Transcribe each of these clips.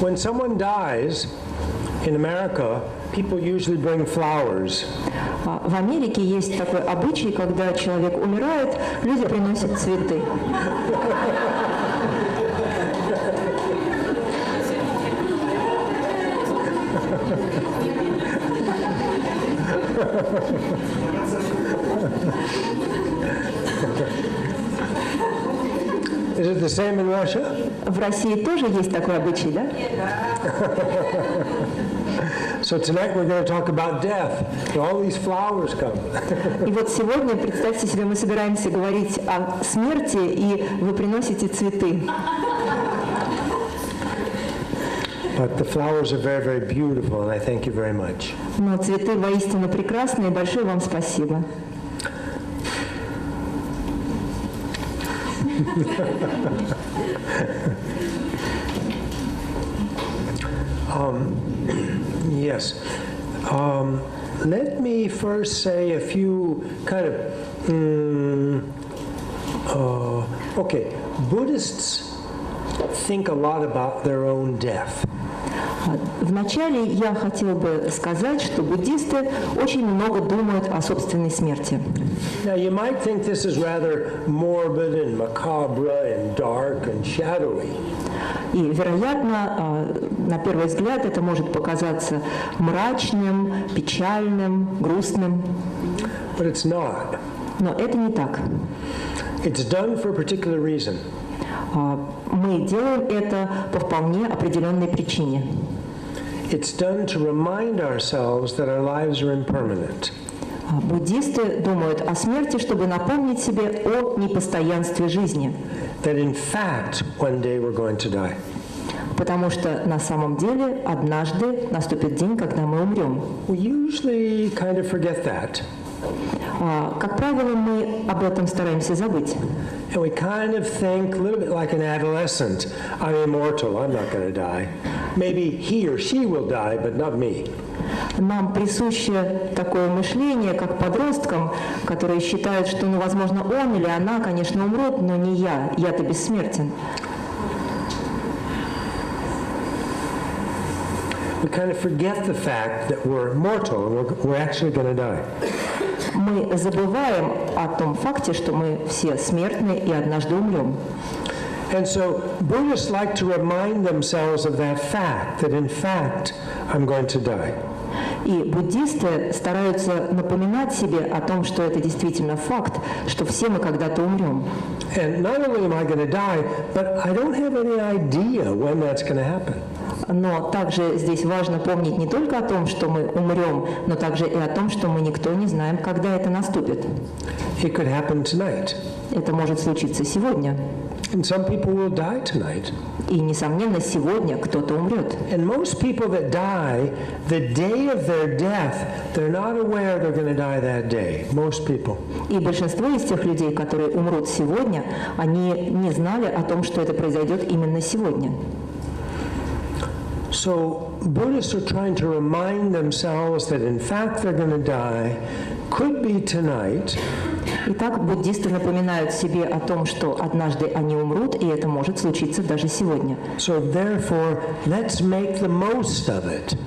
When someone dies in America, people usually bring flowers. В Америке есть такой обычай, когда человек умирает, люди приносят цветы. Is it the same in Russia? В России тоже есть такой обычай, да? So tonight we're going to talk about death. All these flowers come. И вот сегодня, представьте себе, мы собираемся говорить о смерти, и вы приносите цветы. But the flowers are very, very beautiful, and I thank you very much. Но цветы воистину прекрасные, большое вам спасибо. Yes. Let me first say a few kind of okay. Buddhists think a lot about their own death. Вначале я хотел бы сказать, что буддисты очень много думают о собственной смерти. Now you might think this is rather morbid and macabre and dark and shadowy. И, вероятно, на первый взгляд это может показаться мрачным, печальным, грустным. But it's not. Но это не так. It's done for a particular reason. Мы делаем это по вполне определенной причине. It's done to remind ourselves that our lives are impermanent. Буддисты думают о смерти, чтобы напомнить себе о непостоянстве жизни. That in fact, one day we're going to die. Потому что на самом деле однажды наступит день, когда мы умрем. We usually kind of forget that. Как правило, мы об этом стараемся забыть. And we kind of think a little bit like an adolescent. I'm immortal, I'm not going to die. Maybe he or she will die, but not me. Нам присуще такое мышление, как подросткам, которые считают, что, возможно, он или она, конечно, умрут, но не я. Я-то бессмертен. We kind of forget the fact that we're mortal and we're actually going to die. Мы забываем о том факте, что мы все смертны и однажды умрем. And so Buddhists like to remind themselves of that fact, that in fact I'm going to die. И буддисты стараются напоминать себе о том, что это действительно факт, что все мы когда-то умрем. And not only am I going to die, but I don't have any idea when that's going to happen. Но также здесь важно помнить не только о том, что мы умрем, но также и о том, что мы никто не знаем, когда это наступит. It could happen tonight. Это может случиться сегодня. And some people will die tonight. И, несомненно, сегодня кто-то умрет. And most people that die, the day of their death, they're not aware they're going to die that day. Most people. И большинство из тех людей, которые умрут сегодня, они не знали о том, что это произойдет именно сегодня. So Buddhists are trying to remind themselves that in fact they're going to die, could be tonight. Итак, буддисты напоминают себе о том, что однажды они умрут, и это может случиться даже сегодня. So therefore, let's make the most of it.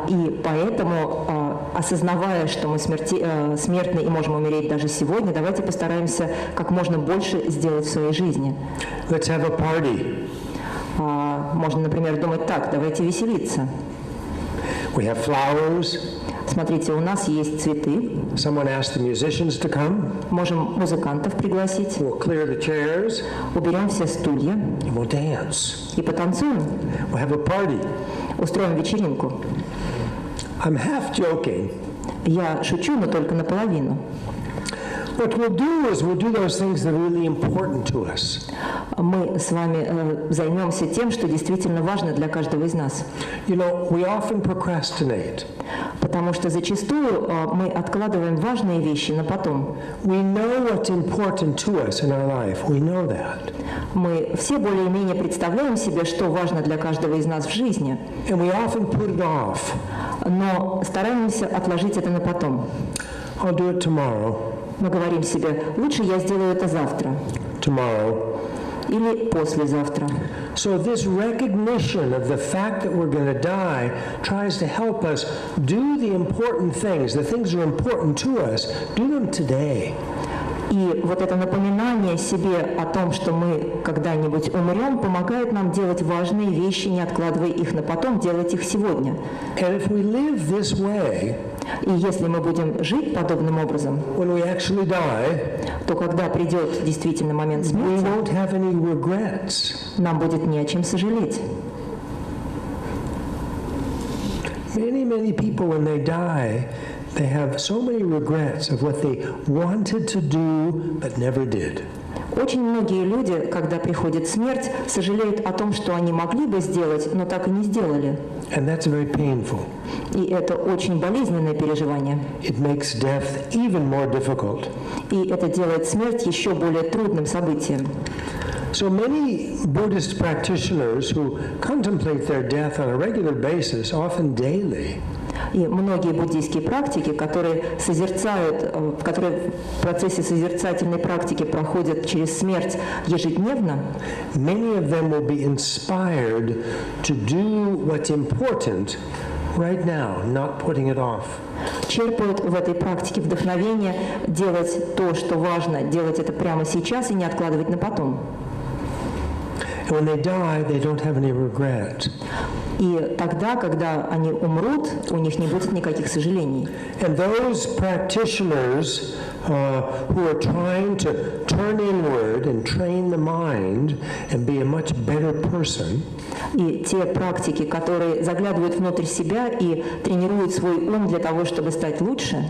И поэтому, осознавая, что мы смертны и можем умереть даже сегодня, давайте постараемся как можно больше сделать в своей жизни. Let's have a party. Можно, например, думать так: давайте веселиться. We have flowers. Смотрите, у нас есть цветы. Someone asked the musicians to come. Можем музыкантов пригласить. We'll clear the chairs. Уберем все стулья. And we'll dance. И потанцуем. We'll have a party. Устроим вечеринку. I'm half joking. Я шучу, но только наполовину. What we'll do is we'll do those things that are really important to us. Мы с вами займемся тем, что действительно важно для каждого из нас. You know, we often procrastinate. Потому что зачастую мы откладываем важные вещи на потом. We know what's important to us in our life. We know that. Мы все более-менее представляем себе, что важно для каждого из нас в жизни. And we often put it off. Но стараемся отложить это на потом. I'll do it tomorrow. Мы говорим себе: лучше я сделаю это завтра. Tomorrow. или послезавтра. So this recognition of the fact that we're going to die tries to help us do the important things, the things that are important to us, do them today. И вот это напоминание себе о том, что мы когда-нибудь умрем, помогает нам делать важные вещи, не откладывая их на потом, делать их сегодня. And if we live this way, и если мы будем жить подобным образом, when we actually die, то когда придет действительно момент we смерти, won't have any regrets. нам будет не о чем сожалеть. Many people, when they die, they have so many regrets of what they wanted to do but never did. Очень многие люди, когда приходит смерть, сожалеют о том, что они могли бы сделать, но так и не сделали. And that's very painful. И это очень болезненное переживание. It makes death even more difficult. И это делает смерть еще более трудным событием. So many Buddhist practitioners who contemplate their death on a regular basis, often daily, и многие буддийские практики, которые созерцают, которые в процессе созерцательной практики проходят через смерть ежедневно, many of them will be inspired to do what's important right now, not putting it off. черпают в этой практике вдохновение делать то, что важно, делать это прямо сейчас и не откладывать на потом. And when they die, they don't have any regret. И тогда, когда они умрут, у них не будет никаких сожалений. And those practitioners who are trying to turn inward and train the mind and be a much better person, и те практики, которые заглядывают внутрь себя и тренируют свой ум для того, чтобы стать лучше,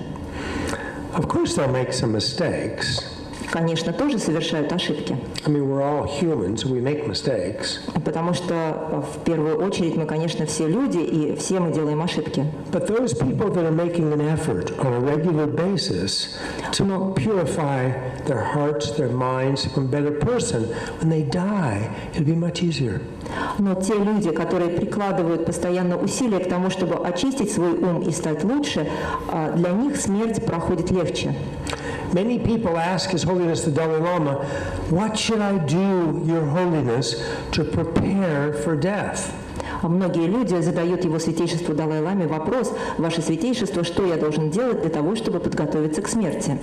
of course they'll make some mistakes. Конечно, тоже совершают ошибки. I mean, we're all humans, we make mistakes. Потому что в первую очередь мы, конечно, все люди, и все мы делаем ошибки. But those people that are making an effort on a regular basis to purify their hearts, their minds, become a better person, when they die, it'll be much easier. Но те люди, которые прикладывают постоянно усилия к тому, чтобы очистить свой ум и стать лучше, для них смерть проходит легче. Many people ask His Holiness the Dalai Lama, what should I do, Your Holiness, to prepare for death? Многие люди задают его святейшеству Далай-ламе вопрос: «Ваше святейшество, что я должен делать для того, чтобы подготовиться к смерти?»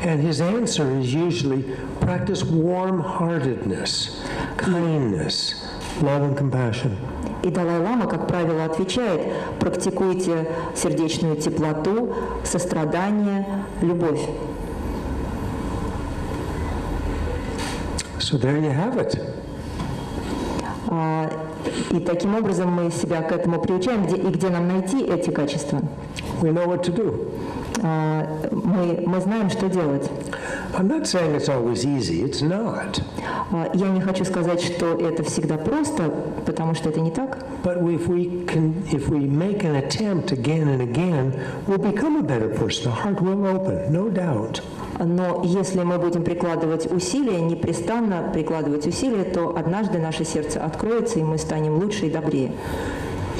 And his answer is usually practice warm-heartedness, kindness, love and compassion. И Далай-лама, как правило, отвечает: практикуйте сердечную теплоту, сострадание, любовь. So there you have it. И таким образом мы себя к этому приучаем, где нам найти эти качества. We know what to do. Мы знаем, что делать. I'm not saying it's always easy. It's not. Я не хочу сказать, что это всегда просто, потому что это не так. But if we make an attempt again and again, we'll become a better person. The heart will open, no doubt. Но если мы будем прикладывать усилия, непрестанно прикладывать усилия, то однажды наше сердце откроется, и мы станем лучше и добрее.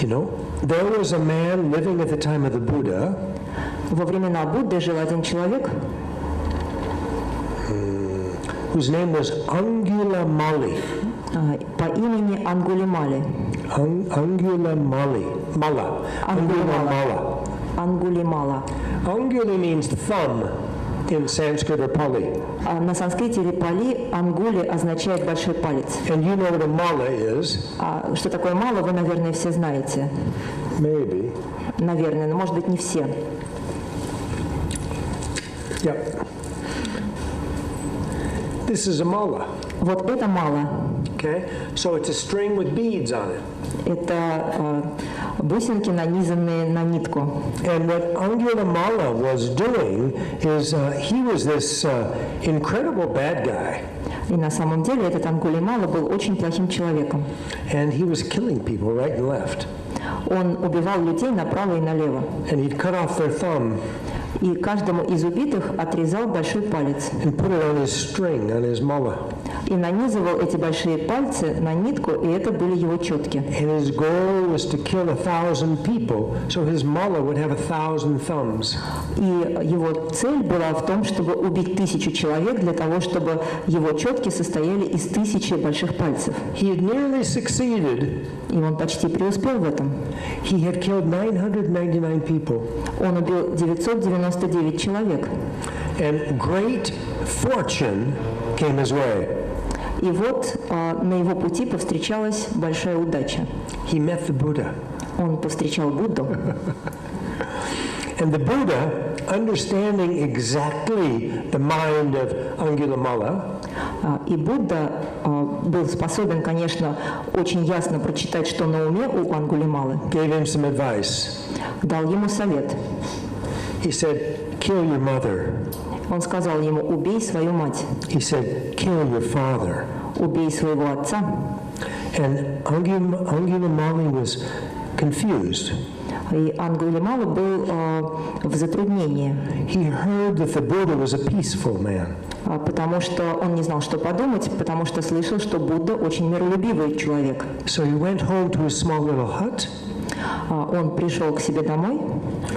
You know, there was a man living at the time of the Buddha. Во времена Будды жил один человек, whose name was Angulimala. по имени Ангулимали. Angulimala. Ангулимала. Anguli means thumb in Sanskrit or Pali. На санскрите или пали ангули означает большой палец. And you know what a mala is? Что такое мало, вы, наверное, все знаете. Maybe. Наверное, но, может быть, не все. Yep. This is a mala. Вот это мало. Okay? So it's a string with beads on it. Это бусинки, нанизанные на нитку. And what Angulimala was doing is he was this incredible bad guy. И на самом деле этот Ангулимала был очень плохим человеком. And he was killing people right and left. Он убивал людей направо и налево. And he'd cut off their thumb. И каждому из убитых отрезал большой палец. And put it on his string, on his mala. И нанизывал эти большие пальцы на нитку, и это были его четки. And his goal was to kill 1,000 people, so his mullah would have 1,000 thumbs. И его цель была в том, чтобы убить 1000 человек, для того, чтобы его четки состояли из 1000 больших пальцев. He had nearly succeeded. И он почти преуспел в этом. He had killed 999 people. Он убил 999 человек. And great fortune came his way. И вот на его пути повстречалась большая удача. He met the Buddha. Он повстречал Будду. And the Buddha, understanding exactly the mind of Angulimala, И Будда был способен, конечно, очень ясно прочитать, что на уме у Ангулималы. gave him some advice. Дал ему совет. He said, kill your mother. Он сказал ему: убей свою мать, He said, kill your father. убей своего отца. And Angulimala was confused. И Ангулимала был в затруднении, He heard that the Buddha was a peaceful man. потому что он не знал, что подумать, потому что слышал, что Будда очень миролюбивый человек. So he went home to his small little hut Он пришел к себе домой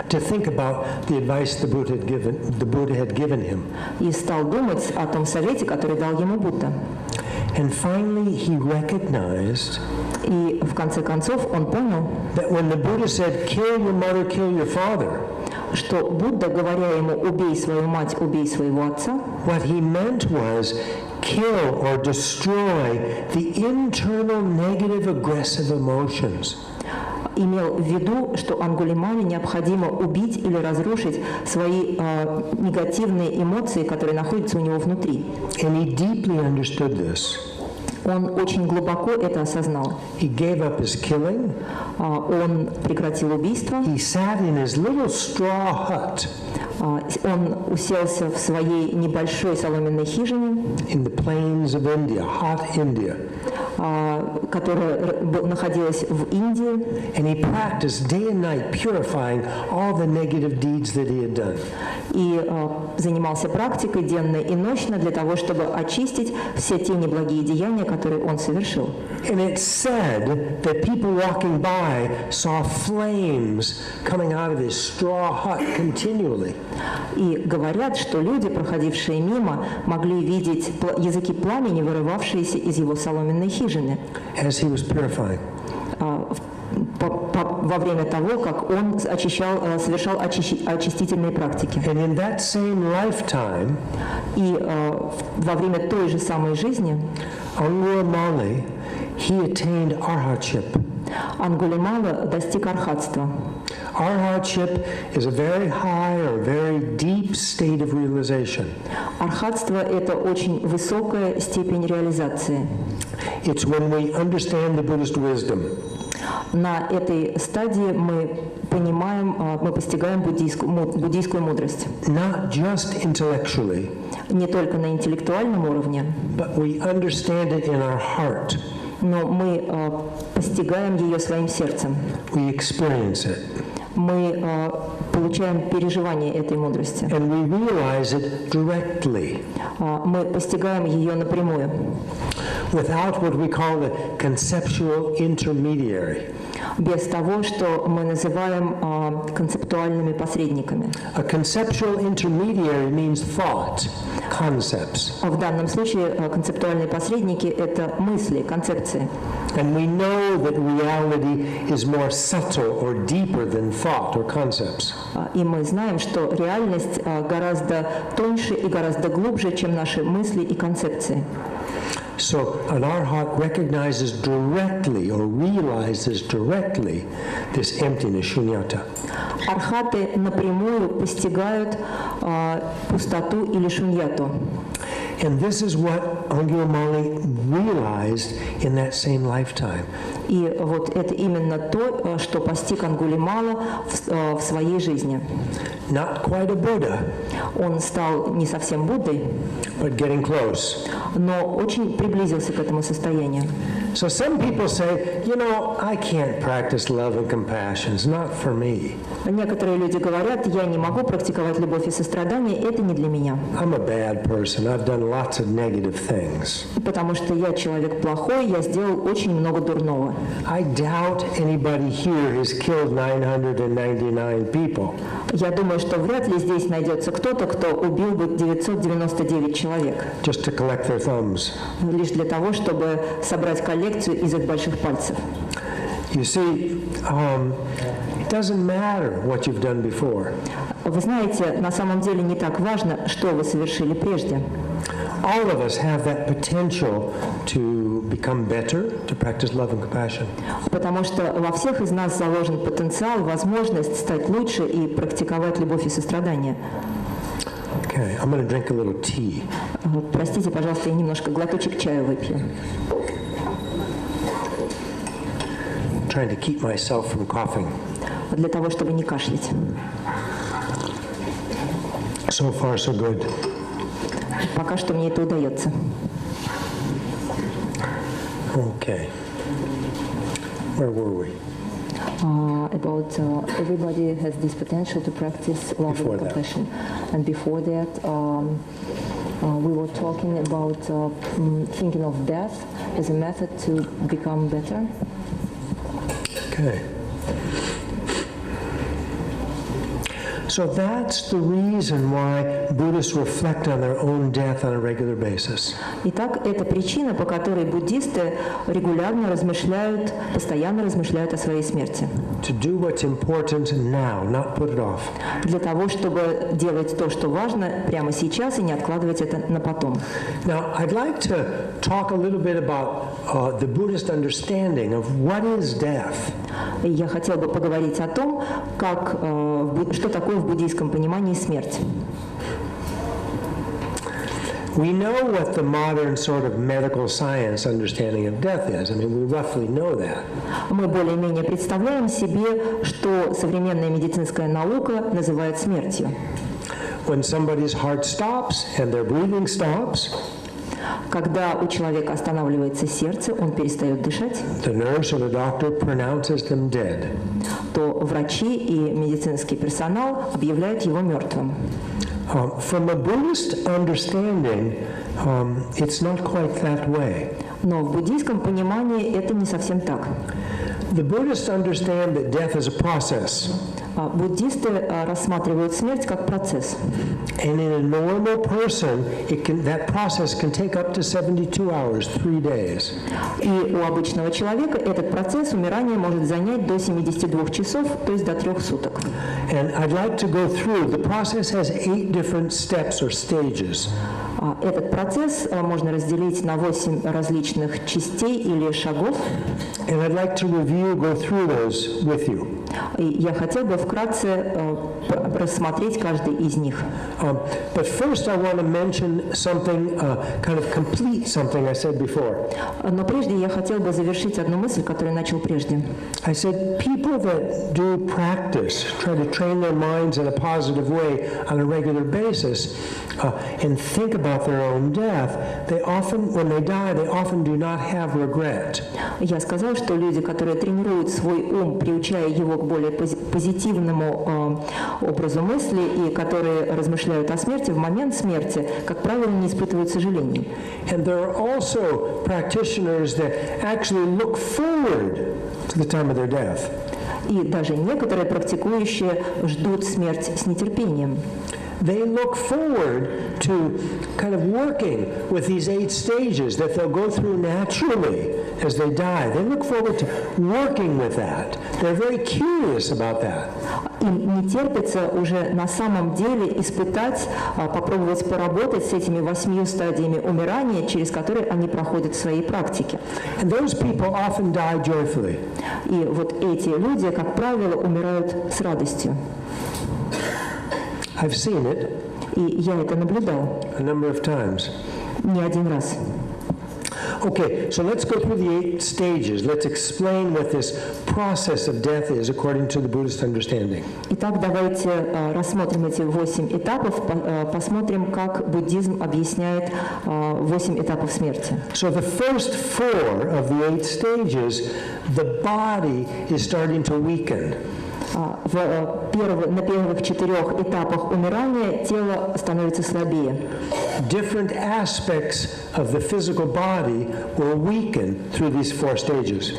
to think about the advice the Buddha had given him. и стал думать о том совете, который дал ему Будда. And finally he recognized И в конце концов он понял, that when the Buddha said, kill your mother, kill your father, что Будда, говоря ему: убей свою мать, убей своего отца, what he meant was kill or destroy the internal negative aggressive emotions. имел в виду, что Ангулимале необходимо убить или разрушить свои негативные эмоции, которые находятся у него внутри. And he deeply understood this. Он очень глубоко это осознал. He gave up his killing. Он прекратил убийство. He sat in his little straw hut Он уселся в своей небольшой соломенной хижине, in the plains of India, hot India. которая находилась в Индии. And he practiced day and night purifying all the negative deeds that he had done. И занимался практикой денно и ночно для того, чтобы очистить все те неблагие деяния, которые он совершил. And it said that people walking by saw flames coming out of his straw hut continually. И говорят, что люди, проходившие мимо, могли видеть языки пламени, вырывавшиеся из его соломенной хижины, As he was purifying. во время того, как он совершал очистительные практики. And in that same lifetime, И во время той же самой жизни Angulimala, he attained arhatship. Ангулимала достиг архатства. Arhatship is a very high or very deep state of realization. Архатство – это очень высокая степень реализации. It's when we understand the Buddhist wisdom. На этой стадии мы понимаем, мы постигаем буддийскую мудрость. Not just intellectually, Не только на интеллектуальном уровне, but we understand it in our heart. но мы постигаем ее своим сердцем. We experience it. Мы получаем переживание этой мудрости. And we realize it directly, Мы постигаем ее напрямую, without what we call the conceptual intermediary. без того, что мы называем концептуальными посредниками. A conceptual intermediary means thought, concepts. В данном случае концептуальные посредники – это мысли, концепции. And we know that reality is more subtle or deeper than thought or concepts. И мы знаем, что реальность гораздо тоньше и гораздо глубже, чем наши мысли и концепции. So an arhat recognizes directly or realizes directly this emptiness, shunyata. Архаты напрямую постигают пустоту или шуньяту. And this is what Angulimala realized in that same lifetime. И вот это именно то, что постиг Ангулимала в своей жизни. not quite a Buddha, Он стал не совсем Буддой, but getting close. но очень приблизился к этому состоянию. So some people say, I can't practice love and compassion. It's not for me. Некоторые люди говорят, я не могу практиковать любовь и сострадание, это не для меня. I'm a bad person. I've done lots of negative things. Потому что я человек плохой, я сделал очень много дурного. I doubt anybody here has killed 999 people. Я думаю, что вряд ли здесь найдется кто-то, кто убил бы 999 человек. Just to collect their thumbs. Лишь для того, чтобы собрать коллекцию из их больших пальцев. You see, it doesn't matter what you've done before. Вы знаете, на самом деле не так важно, что вы совершили прежде. All of us have that potential to become better, to practice love and compassion. Потому что во всех из нас заложен потенциал, возможность стать лучше и практиковать любовь и сострадание. Okay, I'm going to drink a little tea. Простите, пожалуйста, я немножко глоточек чая выпью. Trying to keep myself from coughing. Для того, чтобы не кашлять. So far, so good. Пока что мне это удается. Okay. Where were we? About everybody has this potential to practice love and compassion. And before that, we were talking about thinking of death as a method to become better. Okay. So that's the reason why Buddhists reflect on their own death on a regular basis. Итак, это причина, по которой буддисты регулярно размышляют, постоянно размышляют о своей смерти. To do what's important now, not put it off. Для того, чтобы делать то, что важно прямо сейчас и не откладывать это на потом. Now, I'd like to talk a little bit about the Buddhist understanding of what is death. Я хотела бы поговорить о том, что такое в буддийском понимании смерть. We know what the modern sort of medical science understanding of death is. I mean, we roughly know that. Мы более-менее представляем себе, что современная медицинская наука называет смертью. When somebody's heart stops and their breathing stops, когда у человека останавливается сердце, он перестает дышать, the nurse or the doctor pronounces them dead. То врачи и медицинский персонал объявляют его мертвым. From a Buddhist understanding, it's not quite that way. Но в буддийском понимании это не совсем так. The Buddhists understand that death is a process. Буддисты рассматривают смерть как процесс. And in a normal person, that process can take up to 72 hours, 3 days. И у обычного человека этот процесс умирания может занять до 72 часов, то есть до 3 суток. And I'd like to go through. The process has 8 different steps or stages. Этот процесс можно разделить на 8 различных частей или шагов. And I'd like to go through those with you. И я хотел бы вкратце рассмотреть каждый из них. But first I want to mention something, kind of complete something I said before. Но прежде я хотел бы завершить одну мысль, которую начал прежде. I said people that do practice, try to train their minds in a positive way on a regular basis, and think about their own death, they often, when they die, they often do not have regret. Я сказал, что люди, которые тренируют свой ум, приучая его к более позитивному образу мысли и которые размышляют о смерти, в момент смерти, как правило, не испытывают сожалений. And there are also practitioners that actually look forward to the time of their death. И даже некоторые практикующие ждут смерть с нетерпением. They look forward to kind of working with these 8 stages that they'll go through naturally as they die. They look forward to working with that. They're very curious about that. Им не терпится уже на самом деле испытать, попробовать поработать с этими 8 стадиями умирания, через которые они проходят в своей практике. And those people often die joyfully. И вот эти люди, как правило, умирают с радостью. I've seen it. И я это наблюдал. A number of times. Не один раз. Okay, so let's go through the 8 stages. Let's explain what this process of death is according to the Buddhist understanding. Итак, давайте рассмотрим эти 8 этапов, посмотрим, как буддизм объясняет 8 этапов смерти. So the first 4 of the 8 stages, the body is starting to weaken. На первых 4 этапах умирания тело становится слабее. Different aspects of the physical body will weaken through these 4 stages.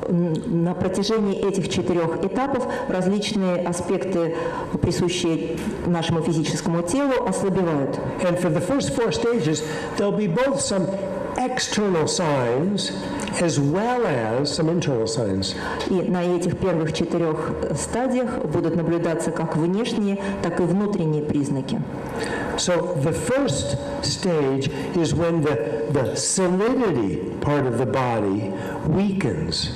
На протяжении этих 4 этапов различные аспекты, присущие нашему физическому телу, ослабевают. And for the first 4 stages, there'll be both some external signs as well as some internal signs. И на этих первых 4 стадиях будут наблюдаться как внешние, так и внутренние признаки. So the first stage is when the solidity part of the body weakens.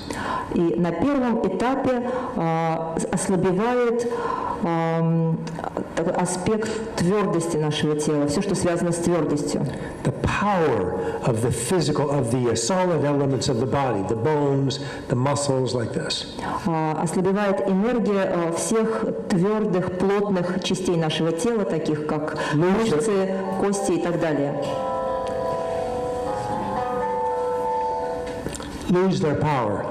И на первом этапе ослабевает аспект твердости нашего тела, все, что связано с твердостью. The power of the physical, of the solid elements of the body, the bones, the muscles, like this. Ослабевает энергия всех твердых, плотных частей нашего тела, таких как мышцы, кости и так далее. Lose their power.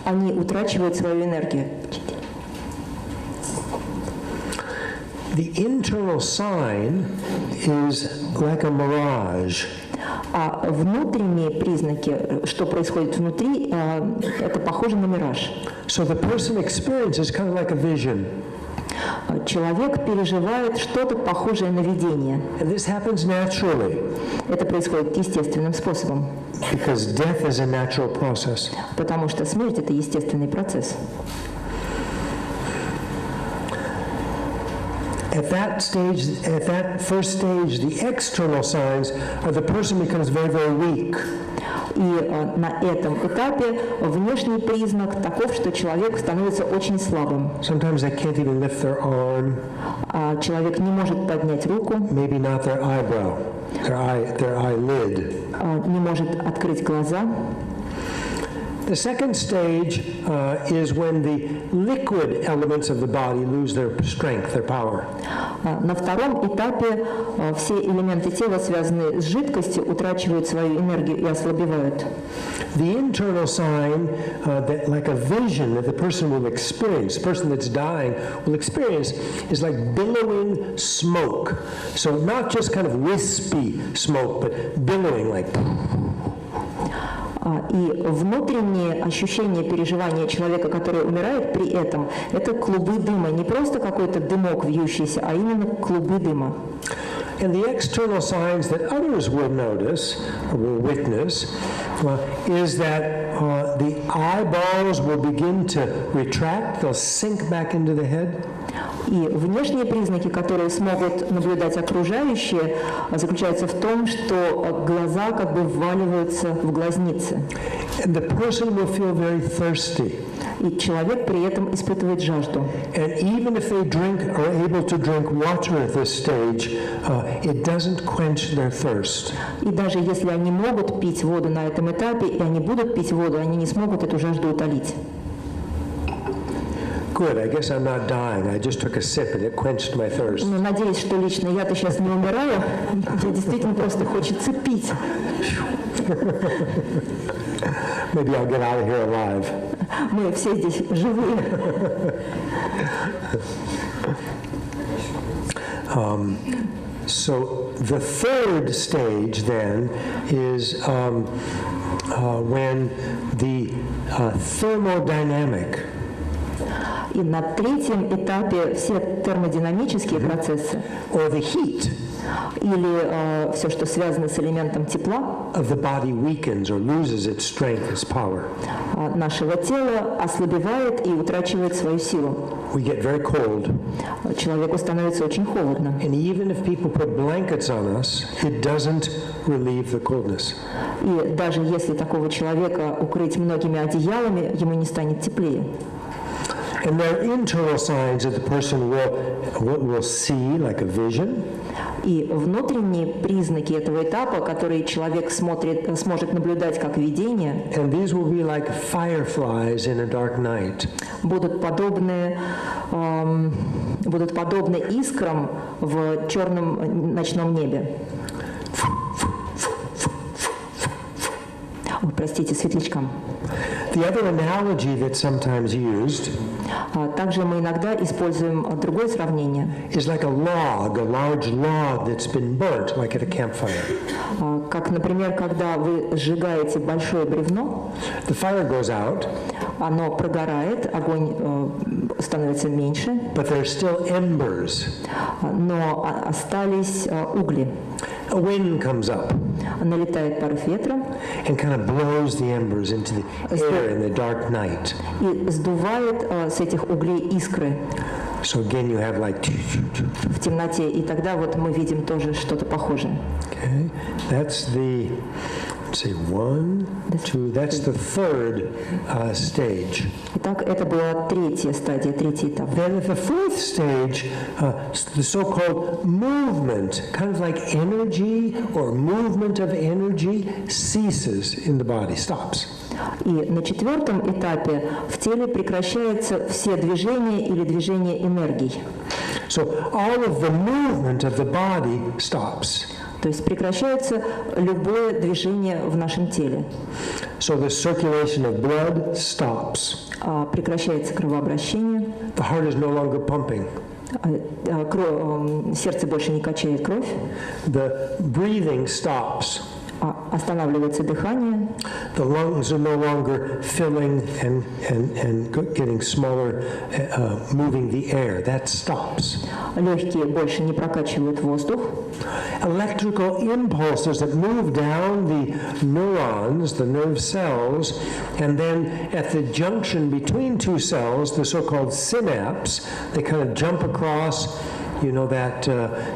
Они утрачивают свою энергию. The internal sign is like a mirage. А внутренние признаки, что происходит внутри, это похоже на мираж. So the person experiences kind of like a vision. Человек переживает что-то похожее на видение. And this happens naturally. Это происходит естественным способом. Because death is a natural process. Потому что смерть – это естественный процесс. At that first stage, the external signs are the person becomes very, very weak. И на этом этапе внешний признак таков, что человек становится очень слабым. Sometimes they can't even lift their arm. Человек не может поднять руку. Maybe not their eyebrow, their eyelid. Не может открыть глаза. The second stage is when the liquid elements of the body lose their strength, their power. На втором этапе все элементы тела, связанные с жидкостью, утрачивают свою энергию и ослабевают. The internal sign, that like a vision that the person will experience, the person that's dying will experience, is like billowing smoke. So not just kind of wispy smoke, but billowing like. И внутренние ощущения, переживания человека, который умирает при этом, это клубы дыма. Не просто какой-то дымок вьющийся, а именно клубы дыма. And the external signs that others will notice or will witness is that the eyeballs will begin to retract, they'll sink back into the head. И внешние признаки, которые смогут наблюдать окружающие, заключаются в том, что глаза как бы вваливаются в глазницы. And the person will feel very thirsty. И человек при этом испытывает жажду. And even if they are able to drink water at this stage, it doesn't quench their thirst. И даже если они могут пить воду на этом этапе, и они будут пить воду, они не смогут эту жажду утолить. Good, I guess I'm not dying. I just took a sip and it quenched my thirst. Но надеюсь, что лично я-то сейчас не умираю, мне действительно просто хочется пить. Maybe I'll get out of here alive. Мы все здесь живые. So the third stage then is when the thermodynamic. И на третьем этапе все термодинамические процессы, or the heat, или все, что связано с элементом тепла, of the body weakens or loses its strength, its power. Нашего тела ослабевает и утрачивает свою силу. We get very cold. Человеку становится очень холодно. And even if people put blankets on us, it doesn't relieve the coldness. И даже если такого человека укрыть многими одеялами, ему не станет теплее. And there are internal signs that the person will see, like a vision. И внутренние признаки этого этапа, которые человек сможет наблюдать как видение, and these will be like fireflies in a dark night. будут подобны искрам в черном ночном небе. Ой, простите, светлячкам. The other analogy that's sometimes used Также мы иногда используем другое сравнение. is like a large log that's been burnt, like at a campfire. Как, например, когда вы сжигаете большое бревно, The fire goes out, оно прогорает, огонь становится меньше, but there's still embers. но остались угли. A wind comes up Налетает порыв ветра and kind of blows the embers into the air in the dark night. и сдувает с этих углей искры So again, you have like, в темноте, и тогда вот мы видим тоже что-то похожее. okay, that's the, let's see, 1, 2, that's the third stage. Итак, это была третья стадия, третий этап. Then at the fourth stage, the so-called movement, kind of like energy or movement of energy, ceases in the body, stops. И на четвертом этапе в теле прекращаются все движения или движения энергий. So all of the movement of the body stops. То есть прекращается любое движение в нашем теле. So the circulation of blood stops. Прекращается кровообращение. The heart is no longer pumping. Сердце больше не качает кровь. The breathing stops. Останавливается дыхание. The lungs are no longer filling and getting smaller, moving the air. That stops. Легкие больше не прокачивают воздух. Electrical impulses that move down the neurons, the nerve cells, and then at the junction between two cells, the so-called synapse, they kind of jump across, you know, that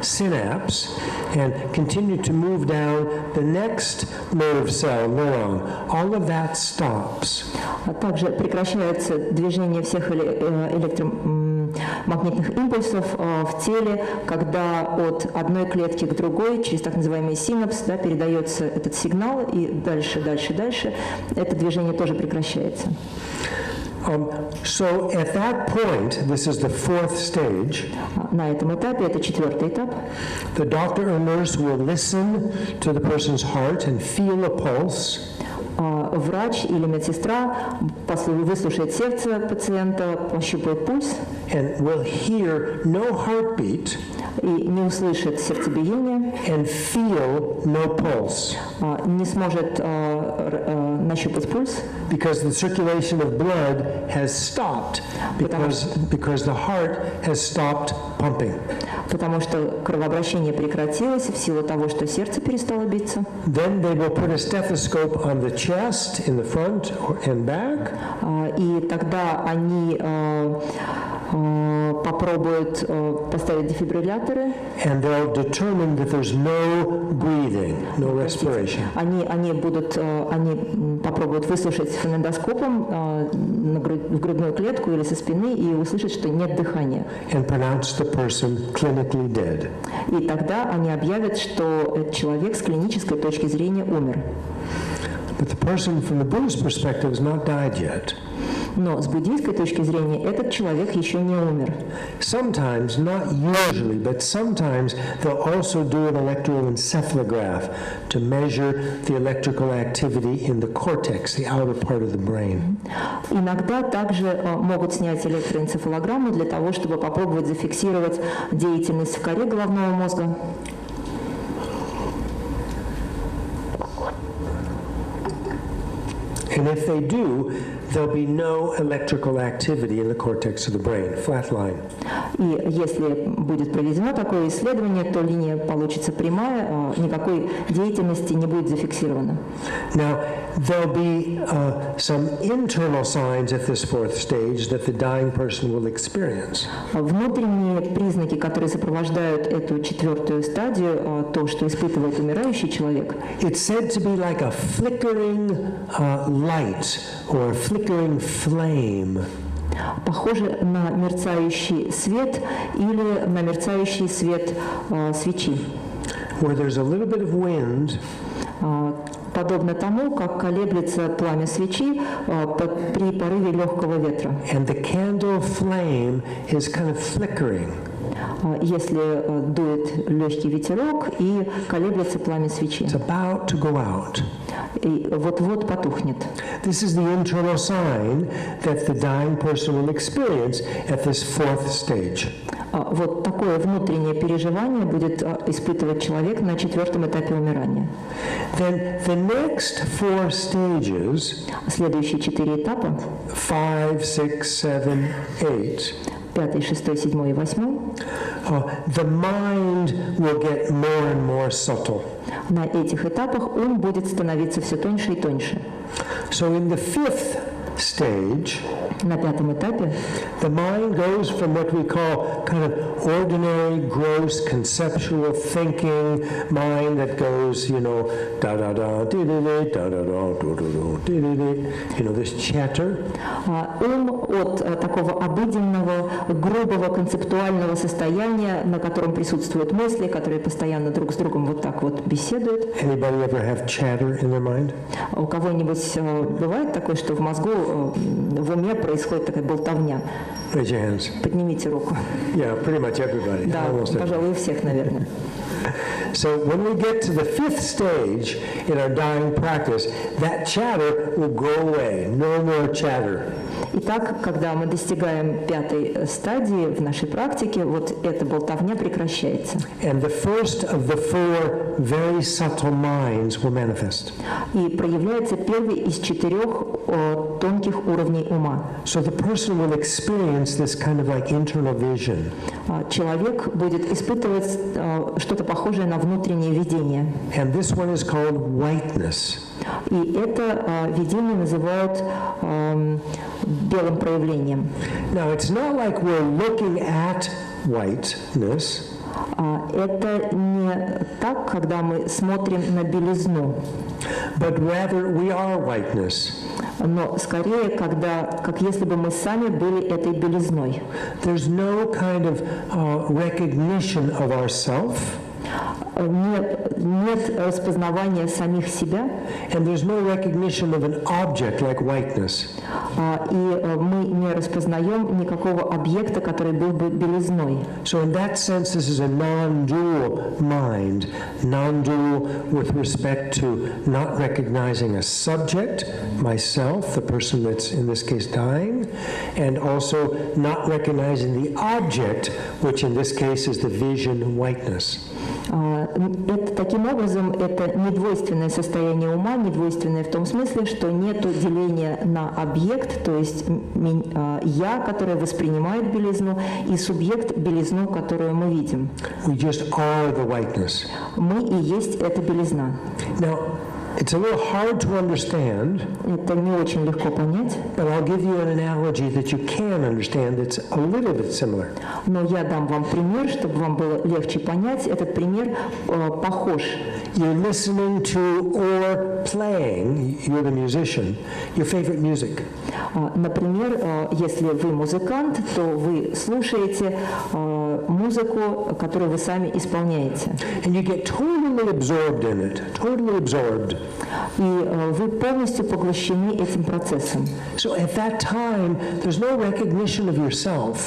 synapse, and continue to move down the next nerve cell, neuron. All of that stops. Также прекращается движение всех электромагнитных импульсов в теле, когда от одной клетки к другой через так называемый синапс передается этот сигнал, и дальше это движение тоже прекращается. So at that point, this is the fourth stage. На этом этапе, это четвертый этап, The doctor or nurse will listen to the person's heart and feel a pulse. Врач или медсестра выслушает сердце пациента, пощупает пульс And will hear no heartbeat и не услышит сердцебиение, and feel no pulse. Не сможет нащупать пульс, Because the circulation of blood has stopped, because the heart has stopped pumping. потому что кровообращение прекратилось в силу того, что сердце перестало биться. Then they will put a stethoscope on the chest, in the front and back, И тогда они попробуют поставить дефибрилляторы. and they'll determine that there's no breathing, no respiration. Они попробуют выслушать фонендоскопом в грудную клетку или со спины и услышать, что нет дыхания. And pronounce the person clinically dead. И тогда они объявят, что этот человек с клинической точки зрения умер. But the person from the Buddhist perspective has not died yet. Но с буддийской точки зрения этот человек еще не умер. Sometimes, not usually, but sometimes they'll also do an electroencephalograph to measure the electrical activity in the cortex, the outer part of the brain. Иногда также могут снять электроэнцефалограмму для того, чтобы попробовать зафиксировать деятельность в коре головного мозга. And if they do, there'll be no electrical activity in the cortex of the brain, flat line. И если будет проведено такое исследование, то линия получится прямая, никакой деятельности не будет зафиксировано. Now, there'll be some internal signs at this fourth stage that the dying person will experience. Внутренние признаки, которые сопровождают эту четвертую стадию, то, что испытывает умирающий человек, It's said to be like a flickering light or a flickering flame. Похоже на мерцающий свет или на мерцающий свет свечи. Where there's a little bit of wind, подобно тому, как колеблется пламя свечи при порыве легкого ветра. and the candle flame is kind of flickering. Если дует легкий ветерок и колеблется пламя свечи. It's about to go out. И вот-вот потухнет. This is the internal sign that the dying person will experience at this fourth stage. Вот такое внутреннее переживание будет испытывать человек на 4-м этапе умирания. Then the next 4 stages, Следующие 4 этапа, 5, 6, 7, 8, 5, 6, 7 и 8, the mind will get more and more subtle. на этих этапах ум будет становиться все тоньше и тоньше. So in the 5th stage, На 5-м этапе the mind goes from what we call kind of ordinary, gross, conceptual thinking mind that goes, da da da, da da da, da da da, da da, this chatter. ум от такого обыденного, грубого, концептуального состояния, на котором присутствуют мысли, которые постоянно друг с другом вот так вот беседуют. Anybody ever have chatter in their mind? У кого-нибудь бывает такое, что в мозгу, в уме происходит такая болтовня? Raise your hands. Поднимите руку. Yeah, pretty much everybody. Да, Almost everybody. пожалуй, у всех, наверное. So when we get to the 5th stage in our dying practice, that chatter will go away. No more chatter. Итак, когда мы достигаем 5-й стадии в нашей практике, вот эта болтовня прекращается. And the first of the 4 very subtle minds will manifest. И проявляется первый из 4 тонких уровней ума. So the person will experience this kind of like internal vision. Человек будет испытывать что-то похожее на внутреннее видение. And this one is called whiteness. И это видение называют белым проявлением. Now it's not like we're looking at whiteness. Это не так, когда мы смотрим на белизну, But rather we are whiteness. но скорее, как если бы мы сами были этой белизной. There's no kind of recognition of ourself. Нет распознавания самих себя, And there's no recognition of an object like whiteness. и мы не распознаем никакого объекта, который был бы белизной. So in that sense, this is a non-dual mind, non-dual with respect to not recognizing a subject, myself, the person that's in this case dying, and also not recognizing the object, which in this case is the vision whiteness. Таким образом, это недвойственное состояние ума, недвойственное в том смысле, что нет деления на объект, то есть я, который воспринимает белизну, и субъект белизну, которую мы видим. We just are the whiteness. Мы и есть эта белизна. Now, it's a little hard to understand, Это не очень легко понять, but I'll give you an analogy that you can understand that's a little bit similar. но я дам вам пример, чтобы вам было легче понять. Этот пример похож. You're listening to or playing, you're the musician, your favorite music. Например, если вы музыкант, то вы слушаете музыку, которую вы сами исполняете. And you get totally absorbed in it, totally absorbed. И вы полностью поглощены этим процессом. So at that time, there's no recognition of yourself.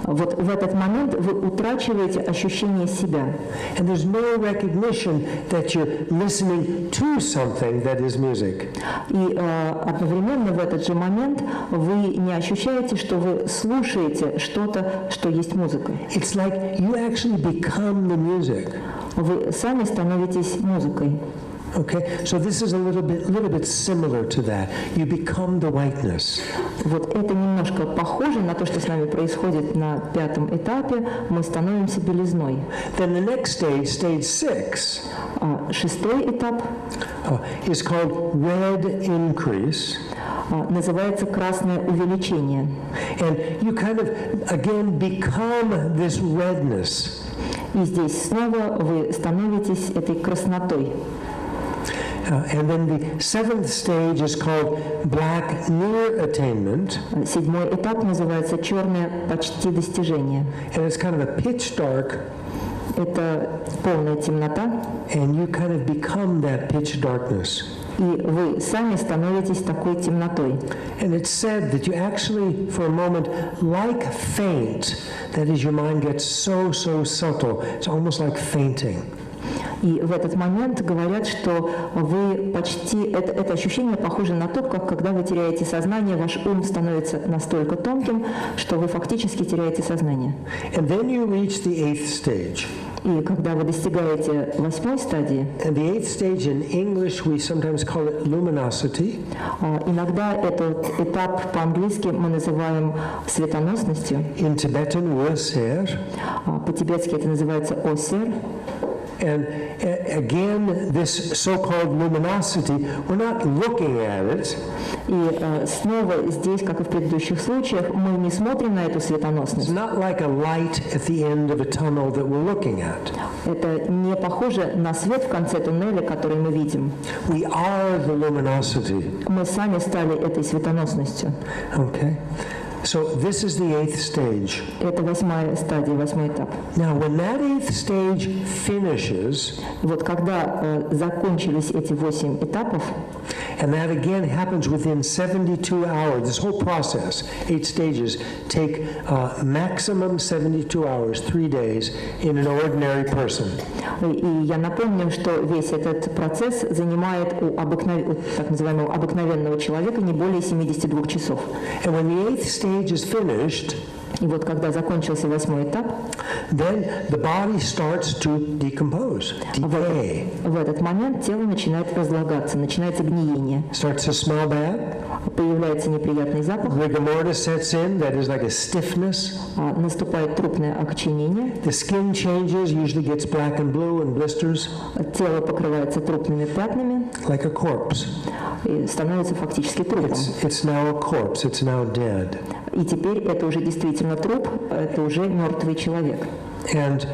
Вот в этот момент вы утрачиваете ощущение себя. And there's no recognition that you're listening to something that is music. И одновременно в этот же момент вы не ощущаете, что вы слушаете что-то, что есть музыка. It's like you actually become the music. Вы сами становитесь музыкой. Okay, so this is a little bit similar to that. You become the whiteness. Вот это немножко похоже на то, что с нами происходит на 5-м этапе. Мы становимся белизной. Then the next stage, stage 6, 6-й этап is called red increase. называется красное увеличение. And you kind of, again, become this redness. И здесь снова вы становитесь этой краснотой. And then the seventh stage is called black near attainment. Седьмой этап называется «черное почти достижение». And it's kind of a pitch dark. Это полная темнота. And you kind of become that pitch darkness. И вы сами становитесь такой темнотой. And it's said that you actually, for a moment, like faint. That is, your mind gets so subtle. It's almost like fainting. И в этот момент говорят, что вы почти... Это ощущение похоже на то, как когда вы теряете сознание, ваш ум становится настолько тонким, что вы фактически теряете сознание. And then you reach the eighth stage. И когда вы достигаете восьмой стадии, And the eighth stage in English we sometimes call it luminosity. Иногда этот этап по-английски мы называем светоносностью. In Tibetan, Woser. По-тибетски это называется осер. And again, this so-called luminosity, we're not looking at it. И снова здесь, как и в предыдущих случаях, мы не смотрим на эту светоносность. It's not like a light at the end of a tunnel that we're looking at. Это не похоже на свет в конце туннеля, который мы видим. We are the luminosity. Мы сами стали этой светоносностью. Okay. So this is the eighth stage. Это восьмая стадия, восьмой этап. Now, when that eighth stage finishes, вот когда закончились эти 8 этапов, and that again happens within 72 hours, this whole process, 8 stages, take maximum 72 hours, 3 days, in an ordinary person. И я напомню, что весь этот процесс занимает у так называемого обыкновенного человека не более 72 часов. And when the eighth stage is finished, и вот когда закончился 8 этап, then the body starts to decompose, decay. В этот момент тело начинает разлагаться, начинается гниение. Starts to smell bad. Появляется неприятный запах. Rigor mortis sets in, that is like a stiffness. Наступает трупное окоченение. The skin changes, usually gets black and blue and blisters. Тело покрывается трупными пятнами. Like a corpse. И становится фактически трупом. It's now a corpse, it's now dead. И теперь это уже действительно труп, это уже мертвый человек. And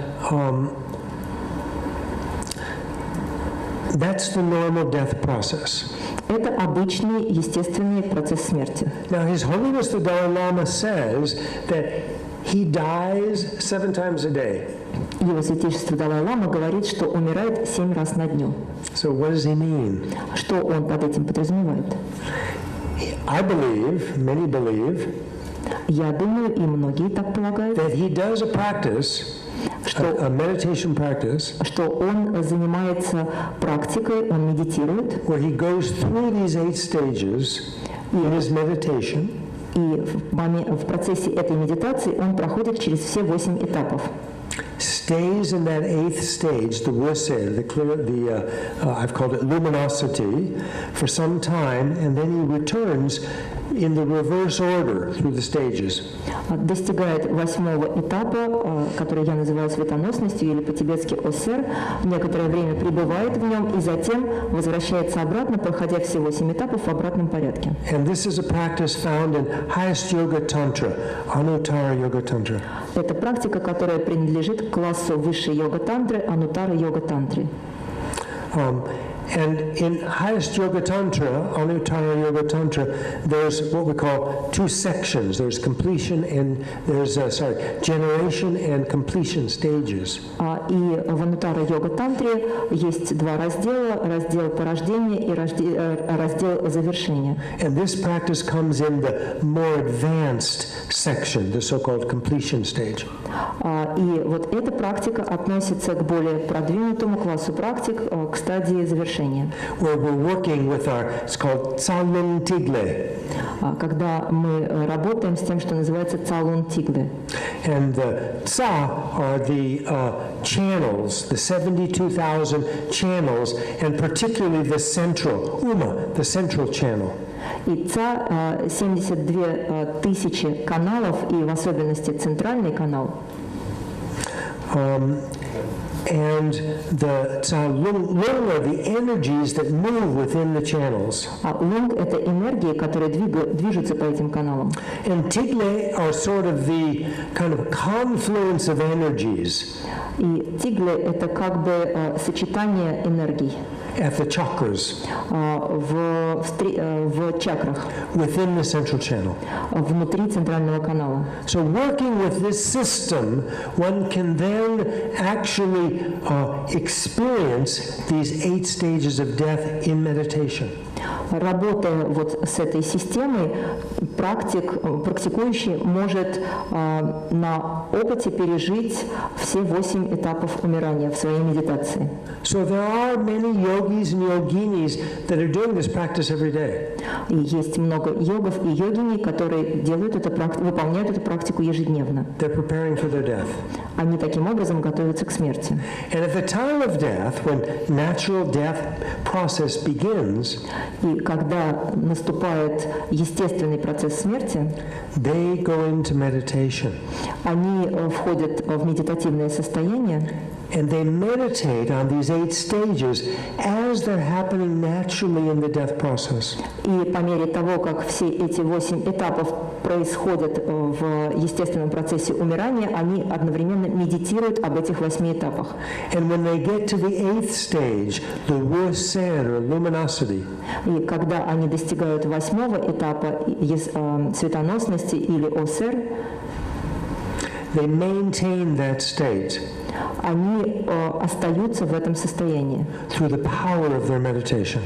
that's the normal death process. Это обычный, естественный процесс смерти. Now, His Holiness the Dalai Lama says that he dies 7 times a day. Его Святейшество Далай-Лама говорит, что умирает 7 раз на дню. So what does he mean? Что он под этим подразумевает? I believe, many believe, я думаю, и многие так полагают, that he does a practice, a meditation practice, что он занимается практикой, он медитирует, where he goes through these 8 stages in his meditation. И в процессе этой медитации он проходит через все 8 этапов. Stays in that 8th stage, the Woser, I've called it luminosity, for some time, and then he returns in the reverse order through the stages. Достигает 8 этапа, который я называю светоносностью, или по-тибетски осер, некоторое время пребывает в нем и затем возвращается обратно, проходя все 8 этапов в обратном порядке. And this is a practice found in highest yoga tantra, Anuttara Yoga Tantra. Это практика, которая принадлежит к классу высшей йога-тантры, Ануттара йога-тантры. And in highest yoga tantra, Anuttara Yoga Tantra, there's what we call 2 sections. There's completion and there's generation and completion stages. И в Ануттара йога тантре есть 2 раздела: раздел порождения и раздел завершения. And this practice comes in the more advanced section, the so-called completion stage. И вот эта практика относится к более продвинутому классу практик, к стадии завершения. Where we're working with it's called Tsalung Tigle. Когда мы работаем с тем, что называется Tsalung Tigle. And the Tsa are the channels, the 72,000 channels, and particularly the central, the central channel. И ца 72 тысячи каналов, и в особенности центральный канал. And the lung are the energies that move within the channels. Лунг — это энергии, которые движутся по этим каналам. And tigle are sort of the kind of confluence of energies. И тигле — это как бы сочетание энергий. at the chakras в чакрах, within the central channel. внутри центрального канала. So working with this system, one can then actually experience these 8 stages of death in meditation. Работая вот с этой системой, практикующий может на опыте пережить все 8 этапов умирания в своей медитации. So there are many yogis and yoginis that are doing this practice every day. И есть много йогов и йогиней, которые выполняют эту практику ежедневно. They're preparing for their death. Они таким образом готовятся к смерти. And at the time of death, when natural death process begins, И когда наступает естественный процесс смерти, they go into meditation. Они входят в медитативное состояние, And they meditate on these 8 stages as they're happening naturally in the death process. и по мере того, как все эти 8 этапов происходят в естественном процессе умирания, они одновременно медитируют об этих 8 этапах. And when they get to the 8th stage, the wusen or luminosity, И когда они достигают 8-го этапа светоносности или осер, they maintain that state они остаются в этом состоянии through the power of their meditation.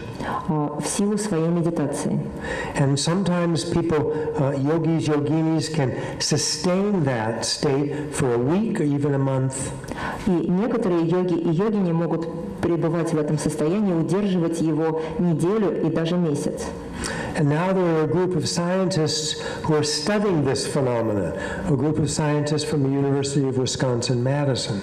В силу своей медитации. And sometimes people, yogis, yoginis, can sustain that state for a week or even a month. И некоторые йоги и йогини могут пребывать в этом состоянии, удерживать его неделю и даже месяц. And now there are a group of scientists who are studying this phenomenon, a group of scientists from the University of Wisconsin-Madison.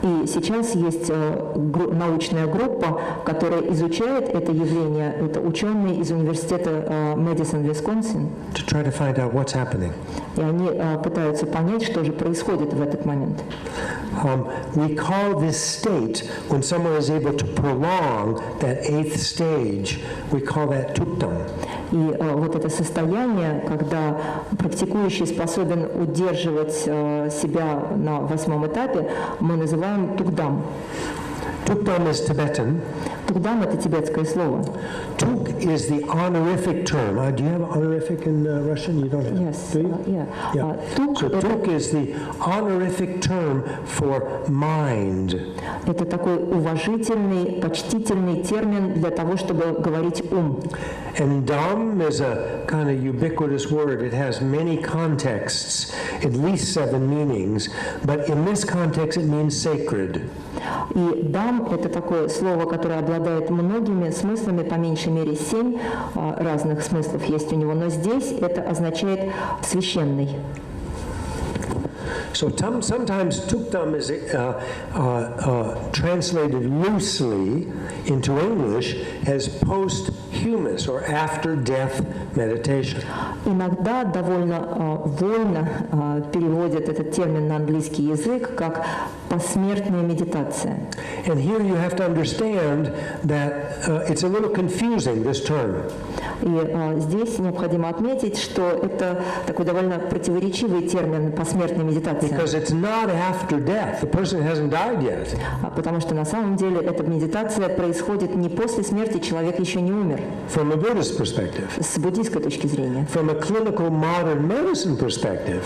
И сейчас есть научная группа, которая изучает это явление. Это ученые из университета Мэдисон, Висконсин. To try to find out what's happening. И они пытаются понять, что же происходит в этот момент. We call this state, when someone is able to prolong that 8th stage, we call that tuktam. И вот это состояние, когда практикующий способен удерживать себя на 8-м этапе, мы называем tukdam. Tukdam is Tibetan. Tukdam – это тибетское слово. Tuk is the honorific term. Do you have honorific in Russian? You don't have. Yes. Do you? Yeah. So tuk is the honorific term for mind. Это такой уважительный, почтительный термин для того, чтобы говорить ум. And dam is a kind of ubiquitous word. It has many contexts, at least 7 meanings, but in this context it means sacred. И дам – это такое слово, которое обладает многими смыслами, по меньшей мере 7 разных смыслов есть у него, но здесь это означает «священный». So sometimes tukdam is translated loosely into English as posthumous or after-death meditation. Иногда довольно вольно переводят этот термин на английский язык как посмертная медитация. And here you have to understand that it's a little confusing, this term. И здесь необходимо отметить, что это такой довольно противоречивый термин посмертная медитация. Because it's not after death. The person hasn't died yet. Потому что на самом деле эта медитация происходит не после смерти, человек еще не умер. From a Buddhist perspective. С буддийской точки зрения. From a clinical modern medicine perspective.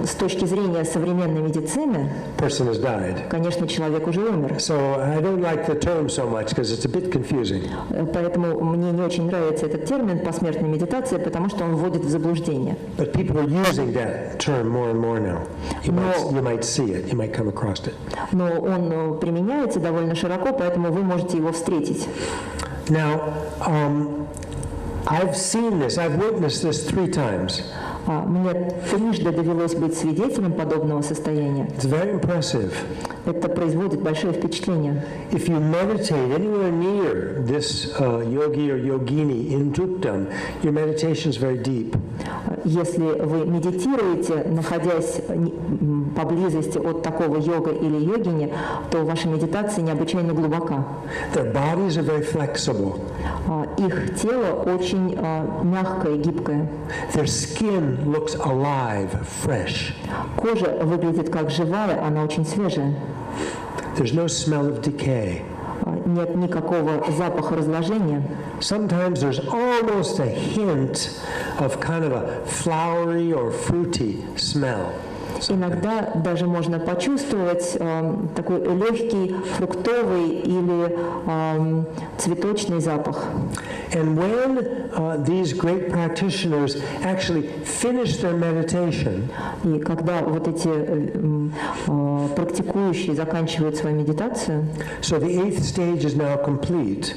С точки зрения современной медицины, person has died. Конечно, человек уже умер. So I don't like the term so much because it's a bit confusing. Поэтому мне не очень нравится этот термин посмертная медитация, потому что он вводит в заблуждение. But people are using that term more and more now. You might see it, you might come across it. Но он применяется довольно широко, поэтому вы можете его встретить. Now, I've seen this, I've witnessed this 3 times. Мне трижды довелось быть свидетелем подобного состояния. It's very impressive. Это производит большое впечатление. If you meditate anywhere near this yogi or yogini in tukdam, your meditation is very deep. Если вы медитируете, находясь поблизости от такого йога или йогини, то ваша медитация необычайно глубока. Their bodies are very flexible. Их тело очень мягкое, гибкое. Their skin looks alive, fresh. Кожа выглядит как живая, она очень свежая. There's no smell of decay. нет никакого запаха разложения. Sometimes there's almost a hint of kind of a flowery or fruity smell. Иногда даже можно почувствовать такой легкий фруктовый или цветочный запах. And when these great practitioners actually finish their meditation, И когда вот эти практикующие заканчивают свою медитацию, so the 8th stage is now complete,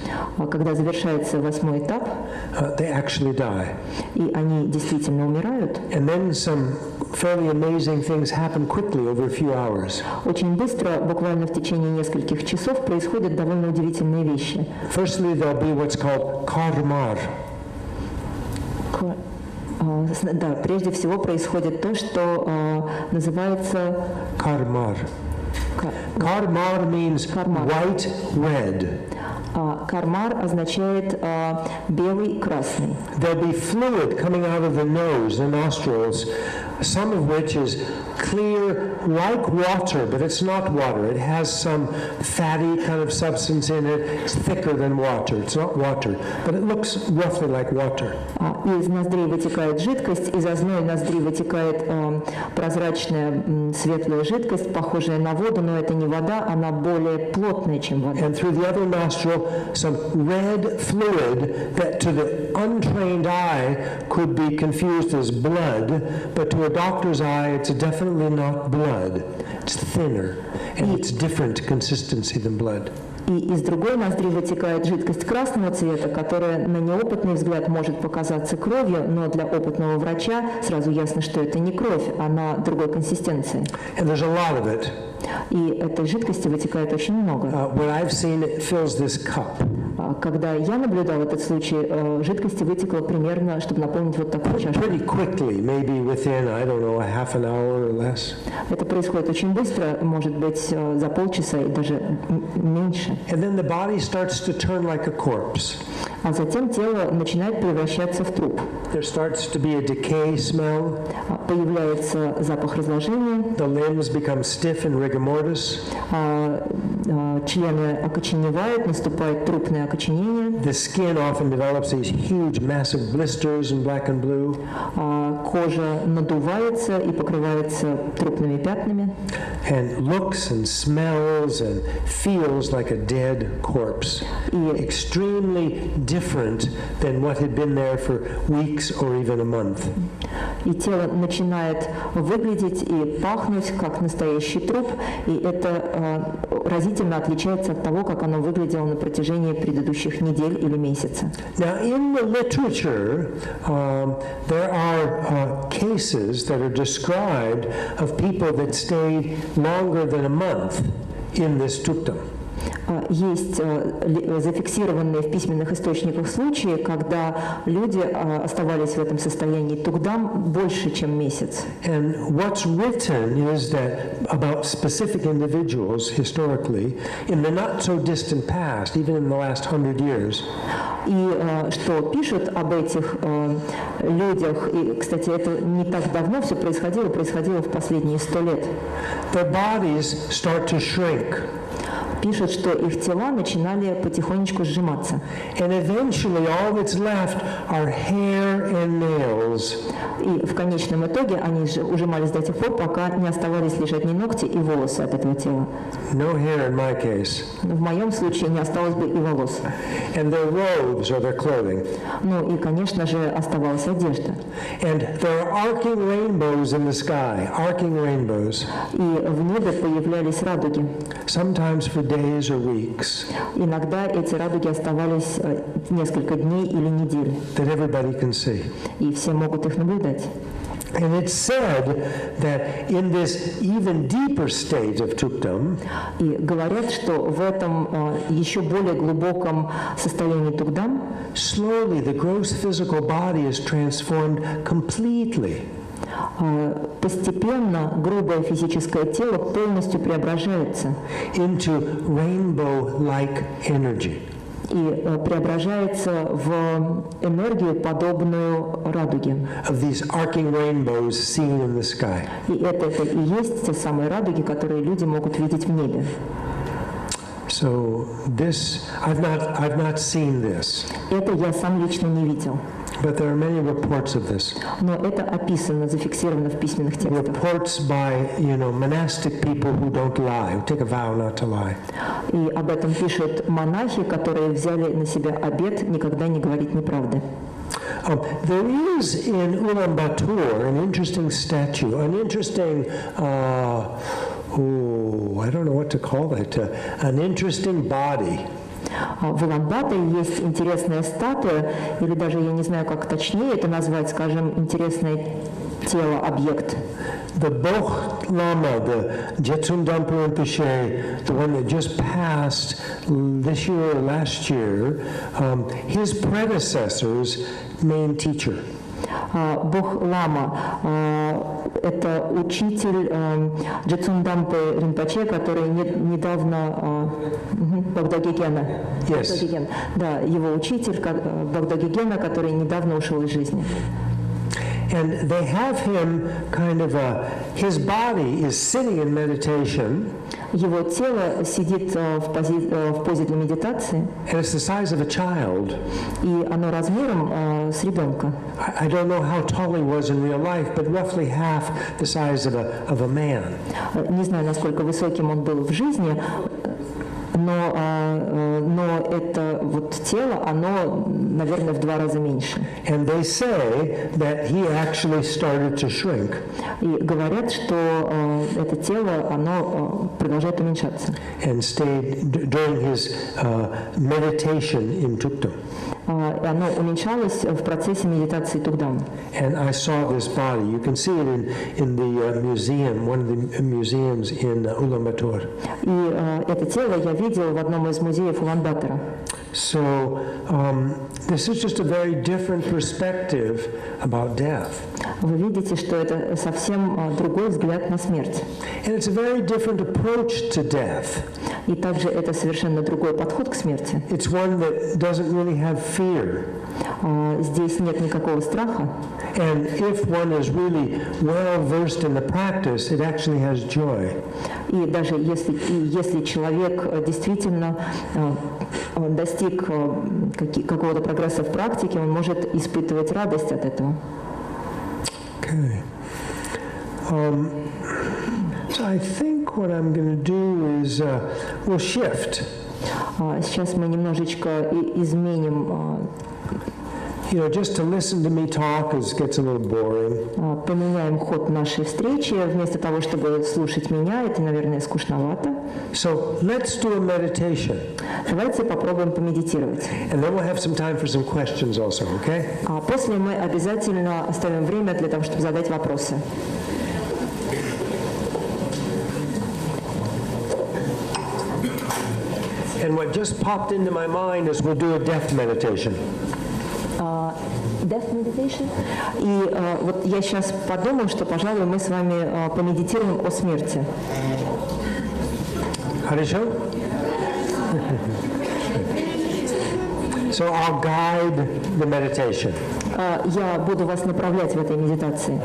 когда завершается 8-й этап, they actually die. и они действительно умирают, And then some fairly amazing things happen quickly over a few hours. очень быстро, буквально в течение нескольких часов, происходят довольно удивительные вещи. Firstly, there'll be what's called karmar. Да, прежде всего происходит то, что называется Karmar. Karmar means white, red. Кармар означает белый, красный. There'll be fluid coming out of the nose, the nostrils, some of which is clear like water, but it's not water. It has some fatty kind of substance in it. It's thicker than water. It's not water, but it looks roughly like water. Из ноздрей вытекает жидкость, из одной ноздри вытекает прозрачная светлая жидкость, похожая на воду, но это не вода, она более плотная, чем вода. And through the other nostril, some red fluid that to the untrained eye could be confused as blood, but to a doctor's eye, it's definitely not blood. It's thinner, and it's different consistency than blood. И из другой ноздри вытекает жидкость красного цвета, которая на неопытный взгляд может показаться кровью, но для опытного врача сразу ясно, что это не кровь, она другой консистенции. And there's a lot of it. И этой жидкости вытекает очень много. What I've seen, it fills this cup. Когда я наблюдал этот случай, жидкости вытекло примерно, чтобы наполнить вот такую чашку. Pretty quickly, maybe within, I don't know, a half an hour or less. Это происходит очень быстро, может быть, за полчаса и даже меньше. And then the body starts to turn like a corpse. А затем тело начинает превращаться в труп. There starts to be a decay smell. Появляется запах разложения. The limbs become stiff and rigor mortis. Члены окоченевают, наступает трупное окоченение. The skin often develops these huge, massive blisters in black and blue. Кожа надувается и покрывается трупными пятнами. And looks and smells and feels like a dead corpse. Extremely different than what had been there for weeks or even a month. И тело начинает выглядеть и пахнуть как настоящий труп, и это разительно отличается от того, как оно выглядело на протяжении предыдущих недель или месяца. Now, in the literature, there are cases that are described of people that stayed longer than a month in this tuktam. Есть зафиксированные в письменных источниках случаи, когда люди оставались в этом состоянии тугдам больше, чем месяц. And what's written is that about specific individuals historically, in the not so distant past, even in the last 100 years. И что пишут об этих людях, и, кстати, это не так давно все происходило в последние 100 лет. Their bodies start to shrink. Пишут, что их тела начинали потихонечку сжиматься. And eventually all that's left are hair and nails. И в конечном итоге они ужимались до тех пор, пока не оставались лишь одни ногти и волосы от этого тела. No hair in my case. В моем случае не осталось бы и волос. And their robes or their clothing. Ну и, конечно же, оставалась одежда. And there are arcing rainbows in the sky, arcing rainbows. И в небе появлялись радуги. Sometimes for days or weeks. Иногда эти радуги оставались несколько дней или недель. That everybody can see. И все могут их наблюдать. And it's said that in this even deeper state of tuktam, и говорят, что в этом еще более глубоком состоянии тугдам slowly the gross physical body is transformed completely. Постепенно грубое физическое тело полностью преображается into rainbow-like energy. И преображается в энергию, подобную радуге. Of these arcing rainbows seen in the sky. И это и есть те самые радуги, которые люди могут видеть в небе. So this, I've not seen this, Это я сам лично не видел. but there are many reports of this. Но это описано, зафиксировано в письменных текстах. Reports by, monastic people who don't lie, who take a vow not to lie. И об этом пишут монахи, которые взяли на себя обет никогда не говорить неправды. There is in Ulaanbaatar an interesting statue, an interesting, I don't know what to call it, an interesting body. В Улан-Баторе есть интересная статуя, или даже я не знаю, как точнее это назвать, скажем, интересное тело, объект. The Bokh Lama, the Jetsun Dampo Rinpoche, the one that just passed this year or last year, his predecessor's main teacher. Бог Лама – это учитель Jetsun Dampo Rinpoche, который недавно Богдагегена. Yes. Да, его учитель Богдагегена, который недавно ушел из жизни. And they have him his body is sitting in meditation. Его тело сидит в позе для медитации. And it's the size of a child. И оно размером с ребенка. I don't know how tall he was in real life, but roughly half the size of a man. Не знаю, насколько высоким он был в жизни, но это вот тело, оно, наверное, в 2 раза меньше. And they say that he actually started to shrink. И говорят, что это тело, оно продолжает уменьшаться. And stayed during his meditation in Tukdam. И оно уменьшалось в процессе медитации Тугдам. And I saw this body. You can see it in the museum, one of the museums in Ulaanbaatar. И это тело я видел в одном из музеев Улан-Батора. So this is just a very different perspective about death. Вы видите, что это совсем другой взгляд на смерть. And it's a very different approach to death. И также это совершенно другой подход к смерти. It's one that doesn't really have fear. Здесь нет никакого страха. And if one is really well versed in the practice, it actually has joy. И даже если человек действительно достиг какого-то прогресса в практике, он может испытывать радость от этого. Okay. So I think what I'm going to do is we'll shift. Сейчас мы немножечко изменим. Just to listen to me talk gets a little boring. Поменяем ход нашей встречи. Вместо того, чтобы слушать меня, это, наверное, скучновато. So let's do a meditation. Давайте попробуем помедитировать. And then we'll have some time for some questions also, okay? А после мы обязательно оставим время для того, чтобы задать вопросы. And what just popped into my mind is we'll do a death meditation. Death meditation. И вот я сейчас подумал, что, пожалуй, мы с вами помедитируем о смерти. Хорошо? So I'll guide the meditation. Я буду вас направлять в этой медитации.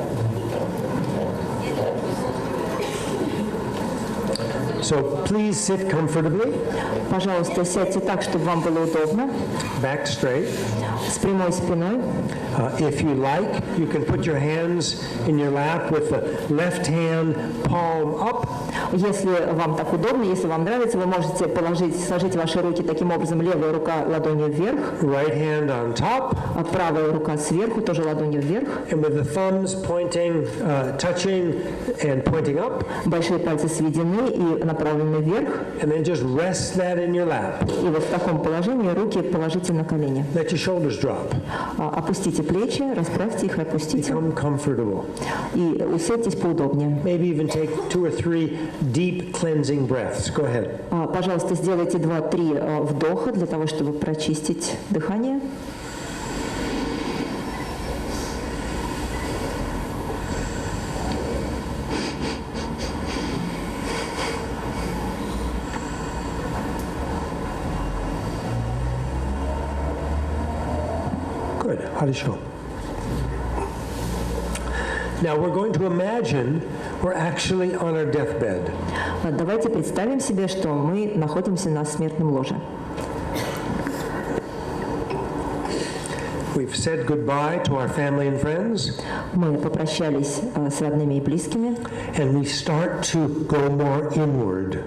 So please sit comfortably. Пожалуйста, сядьте так, чтобы вам было удобно. Back straight. С прямой спиной. If you like, you can put your hands in your lap with the left hand palm up. Если вам так удобно, если вам нравится, вы можете сложить ваши руки таким образом: левая рука ладонью вверх, right hand on top, а правая рука сверху, тоже ладонью вверх. And with the thumbs pointing, touching, and pointing up. Большие пальцы сведены и направлены вверх. And then just rest that in your lap. И вот в таком положении руки положите на колени. Let your shoulders drop. Опустите плечи, расправьте их и опустите. Become comfortable. И усядьтесь поудобнее. Maybe even take 2 or 3 deep cleansing breaths. Go ahead. Пожалуйста, сделайте 2-3 вдоха для того, чтобы прочистить дыхание. Good. Хорошо. Now we're going to imagine we're actually on our deathbed. Давайте представим себе, что мы находимся на смертном ложе. We've said goodbye to our family and friends. Мы попрощались с родными и близкими. And we start to go more inward.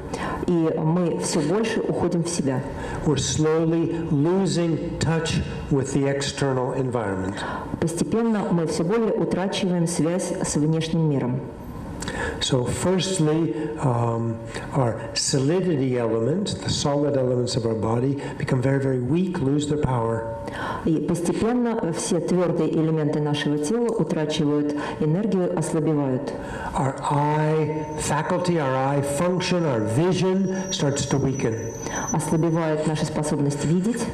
И мы все больше уходим в себя. We're slowly losing touch with the external environment. Постепенно мы все более утрачиваем связь с внешним миром. So firstly, our solidity element, the solid elements of our body, become very, very weak, lose their power. И постепенно все твердые элементы нашего тела утрачивают энергию, ослабевают. Our eye faculty, our eye function, our vision starts to weaken. Ослабевает наша способность видеть.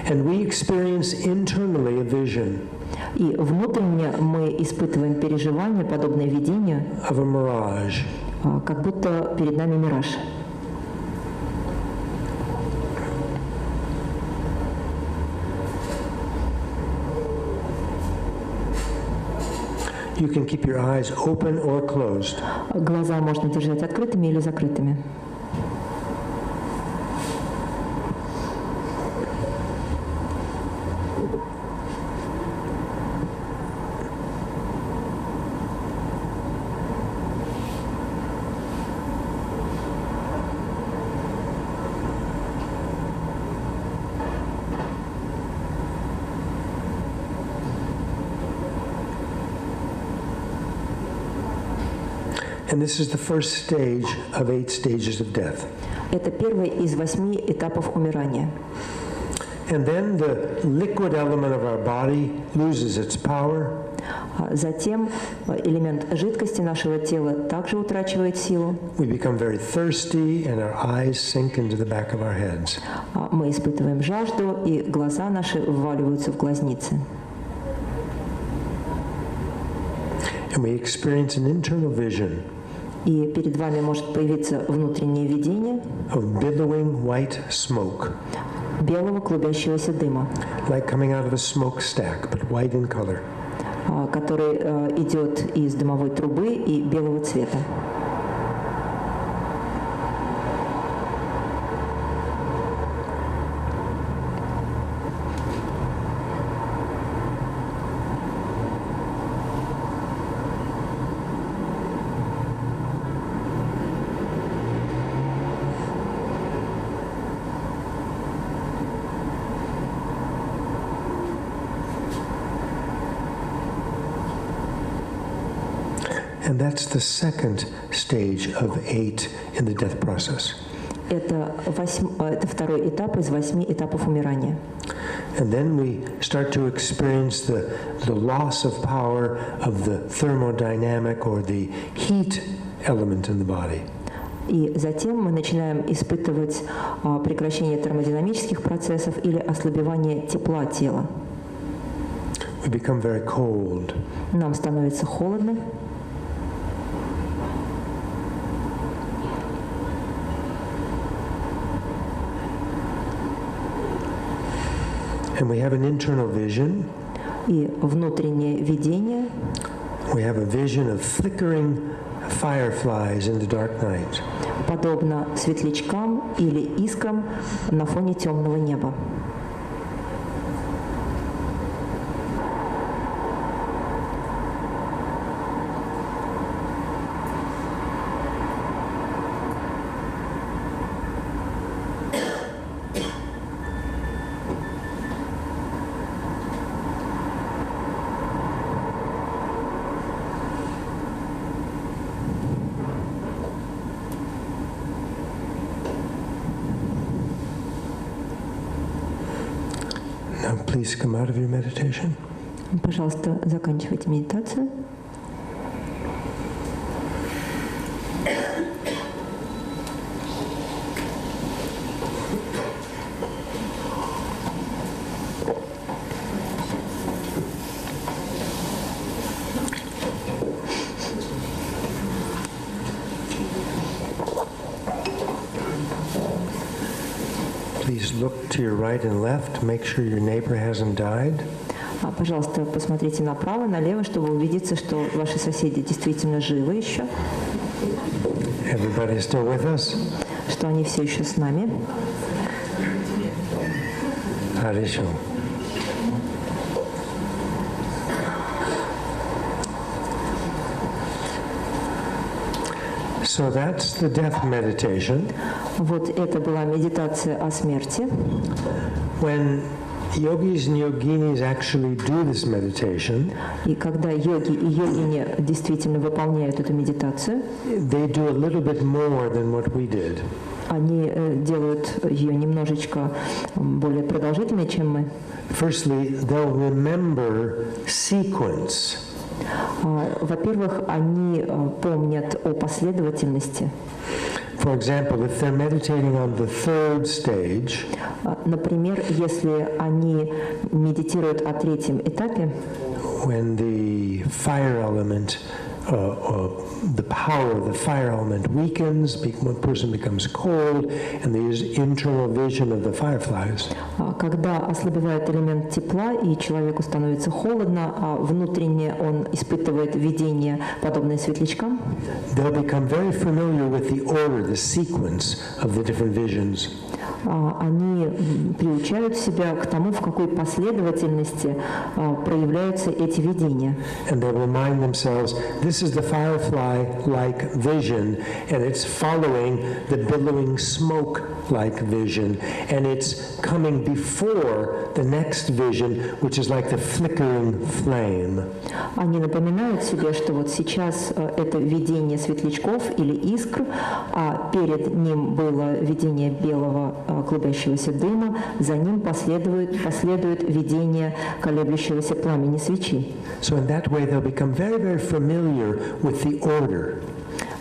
And we experience internally a vision. И внутренне мы испытываем переживания, подобные видению, of a mirage. Как будто перед нами мираж. You can keep your eyes open or closed. Глаза можно держать открытыми или закрытыми. And this is the first stage of 8 stages of death. Это первый из 8 этапов умирания. And then the liquid element of our body loses its power. Затем элемент жидкости нашего тела также утрачивает силу. We become very thirsty and our eyes sink into the back of our heads. Мы испытываем жажду, и глаза наши вваливаются в глазницы. And we experience an internal vision. И перед вами может появиться внутреннее видение of billowing white smoke. Белого клубящегося дыма. Like coming out of a smokestack, but white in color. Который идет из дымовой трубы и белого цвета. And that's the second stage of 8 in the death process. Это второй этап из 8 этапов умирания. And then we start to experience the loss of power of the thermodynamic or the heat element in the body. И затем мы начинаем испытывать прекращение термодинамических процессов или ослабевание тепла тела. We become very cold. Нам становится холодно. And we have an internal vision. И внутреннее видение. We have a vision of flickering fireflies in the dark night. Подобно светлячкам или искрам на фоне темного неба. Now please come out of your meditation. Пожалуйста, заканчивайте медитацию. Please look to your right and left. Make sure your neighbor hasn't died. Пожалуйста, посмотрите направо, налево, чтобы убедиться, что ваши соседи действительно живы еще. Everybody still with us? что они все еще с нами. Хорошо. So that's the death meditation. Вот это была медитация о смерти. When yogis and yoginis actually do this meditation, И когда йоги и йогини действительно выполняют эту медитацию, they do a little bit more than what we did. они делают ее немножечко более продолжительной, чем мы. Firstly, they'll remember sequence. Во-первых, они помнят о последовательности. For example, if they're meditating on the third stage, Например, если они медитируют о третьем этапе, when the fire element, the power of the fire element weakens, one person becomes cold, and there's internal vision of the fireflies. когда ослабевает элемент тепла, и человеку становится холодно, а внутренне он испытывает видение, подобное светлячкам, They'll become very familiar with the order, the sequence of the different visions. они приучают себя к тому, в какой последовательности проявляются эти видения. And they remind themselves, this is the firefly-like vision, and it's following the billowing smoke-like vision, and it's coming before the next vision, which is like the flickering flame. Они напоминают себе, что вот сейчас это видение светлячков или искр, а перед ним было видение белого клубящегося дыма, за ним последует видение колеблющегося пламени свечи. So in that way, they'll become very, very familiar with the order.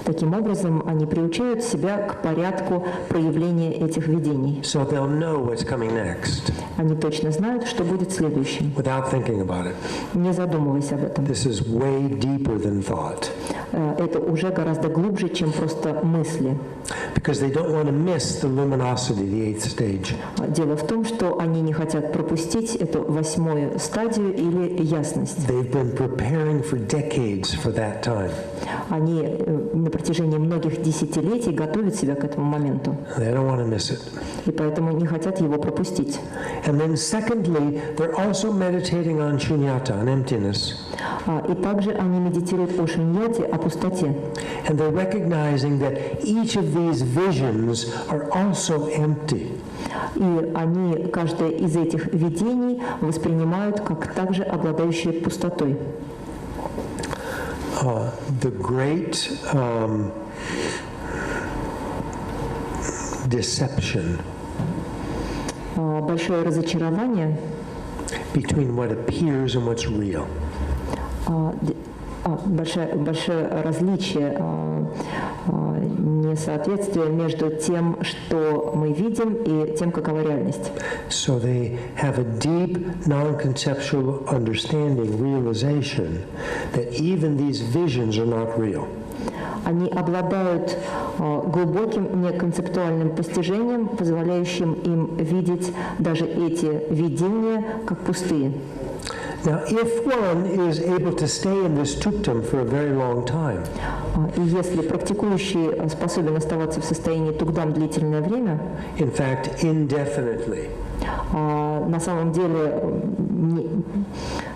Таким образом, они приучают себя к порядку проявления этих видений. So they'll know what's coming next Они точно знают, что будет следующим, without thinking about it. не задумываясь об этом. This is way deeper than thought. Это уже гораздо глубже, чем просто мысли. Because they don't want to miss the luminosity, the eighth stage. Дело в том, что они не хотят пропустить эту 8-ю стадию или ясность. They've been preparing for decades for that time. Они на протяжении многих десятилетий готовят себя к этому моменту. They don't want to miss it. И поэтому не хотят его пропустить. And then secondly, they're also meditating on shunyata, on emptiness. И также они медитируют о шуньяте, о пустоте. And they're recognizing that each of these visions are also empty. И они каждое из этих видений воспринимают как также обладающее пустотой. The great deception Большое разочарование between what appears and what's real. Большое различие, несоответствие между тем, что мы видим, и тем, какова реальность. So they have a deep, non-conceptual understanding, realization that even these visions are not real. Они обладают глубоким неконцептуальным постижением, позволяющим им видеть даже эти видения как пустые. Now, if one is able to stay in this tuktam for a very long time, И если практикующий способен оставаться в состоянии тугдам длительное время, in fact, indefinitely, на самом деле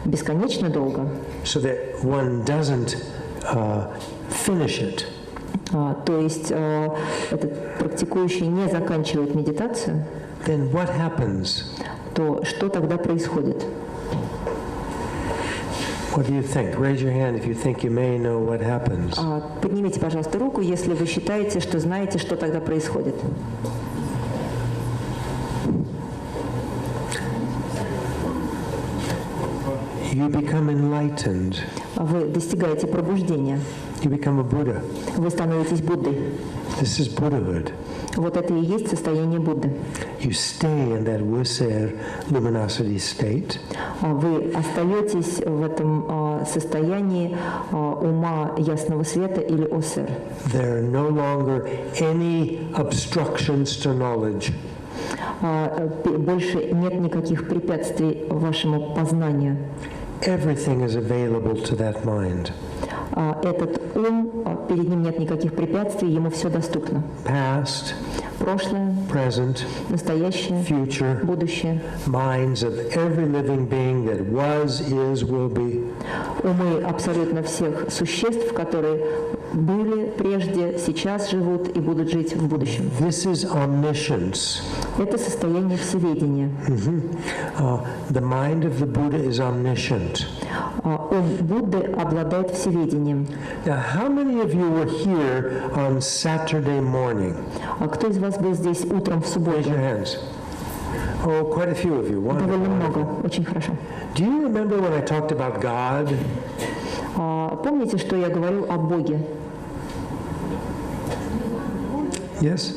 бесконечно долго, so that one doesn't finish it, то есть этот практикующий не заканчивает медитацию, then what happens? то что тогда происходит? What do you think? Raise your hand if you think you may know what happens. Поднимите, пожалуйста, руку, если вы считаете, что знаете, что тогда происходит. You become enlightened. Вы достигаете пробуждения. You become a Buddha. Вы становитесь Буддой. This is Buddhahood. Вот это и есть состояние Будды. You stay in that Wuser luminosity state. Вы остаетесь в этом состоянии ума ясного света или осер. There are no longer any obstructions to knowledge. Больше нет никаких препятствий вашему познанию. Everything is available to that mind. Этот ум, перед ним нет никаких препятствий, ему все доступно. Past, Прошлое, present, настоящее, future, будущее. minds of every living being that was, is, will be. Умы абсолютно всех существ, которые были прежде, сейчас живут и будут жить в будущем. This is omniscience. Это состояние всеведения. The mind of the Buddha is omniscient. Ум Будды обладает всеведением. Now, how many of you were here on Saturday morning? Кто из вас был здесь утром в субботу? Raise your hands. Oh, quite a few of you. Довольно много. Wonderful. Очень хорошо. Do you remember when I talked about God? Помните, что я говорил о Боге? Yes?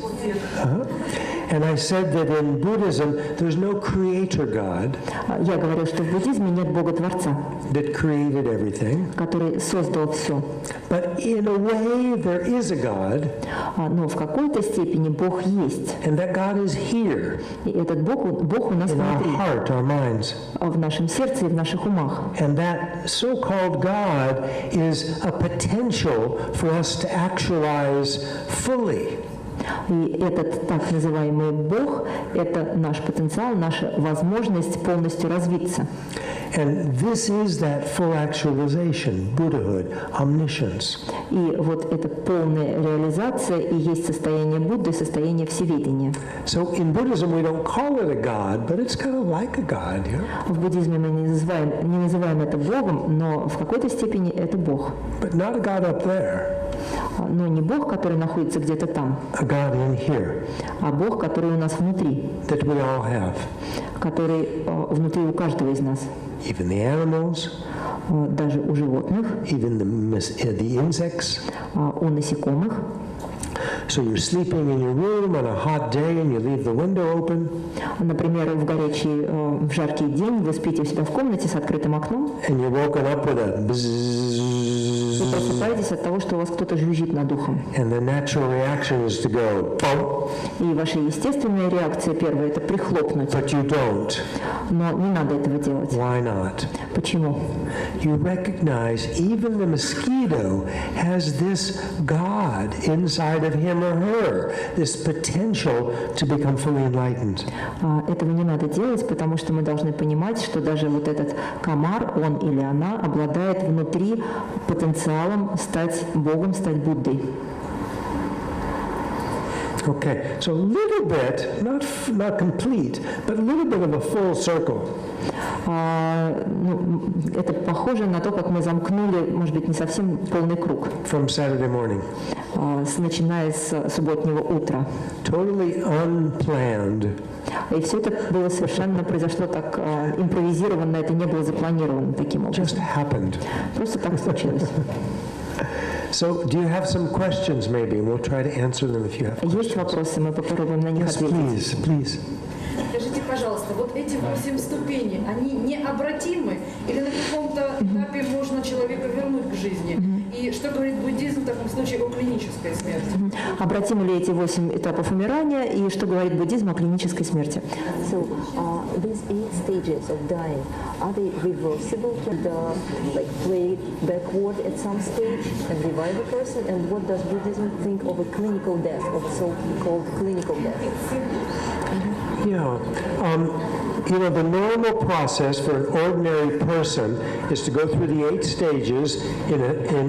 And I said that in Buddhism, there's no creator God Я говорил, что в буддизме нет Бога-творца, that created everything. который создал все. But in a way, there is a God, Но в какой-то степени Бог есть. and that God is here И этот Бог у нас in our внутри, heart, our minds. в нашем сердце и в наших умах. And that so-called God is a potential for us to actualize fully. И этот так называемый Бог – это наш потенциал, наша возможность полностью развиться. And this is that full actualization, Buddhahood, omniscience. И вот эта полная реализация и есть состояние Будды, состояние всеведения. So in Buddhism, we don't call it a God, but it's kind of like a God, yeah? В буддизме мы не называем это Богом, но в какой-то степени это Бог. But not a God up there, Но не Бог, который находится где-то там, a God in here а Бог, который у нас внутри, that we all have. который внутри у каждого из нас, Even the animals, даже у животных, even the insects. у насекомых. So you're sleeping in your room on a hot day and you leave the window open. Например, в жаркий день вы спите у себя в комнате с открытым окном And you're woken up with a bzzz. и просыпаетесь от того, что у вас кто-то жужжит над ухом. And the natural reaction is to go, bump, И ваша естественная реакция первая – это прихлопнуть. but you don't. Но не надо этого делать. Why not? Почему? You recognize even the mosquito has this God inside of him or her, this potential to become fully enlightened. Этого не надо делать, потому что мы должны понимать, что даже вот этот комар, он или она, обладает внутри потенциалом стать Богом, стать Буддой. Okay, so a little bit, not complete, but a little bit of a full circle. Это похоже на то, как мы замкнули, может быть, не совсем полный круг, From Saturday morning. начиная с субботнего утра. Totally unplanned. И все это было совершенно, произошло так импровизированно, это не было запланировано таким Just образом. happened. Просто так случилось. So do you have some questions maybe? And we'll try to answer them if you have Есть questions. вопросы, мы попробуем на них Yes, ответить. please. Скажите, пожалуйста, вот эти 8 ступеней, они необратимы или на каком-то этапе можно человека вернуть к жизни? И что говорит буддизм в таком случае о клинической смерти? Обратимы ли эти 8 этапов умирания и что говорит буддизм о клинической смерти? So these 8 stages of dying, are they reversible? Can play backward at some stage and revive a person? And what does Buddhism think of a clinical death, of so-called clinical death? Yeah. The normal process for an ordinary person is to go through the 8 stages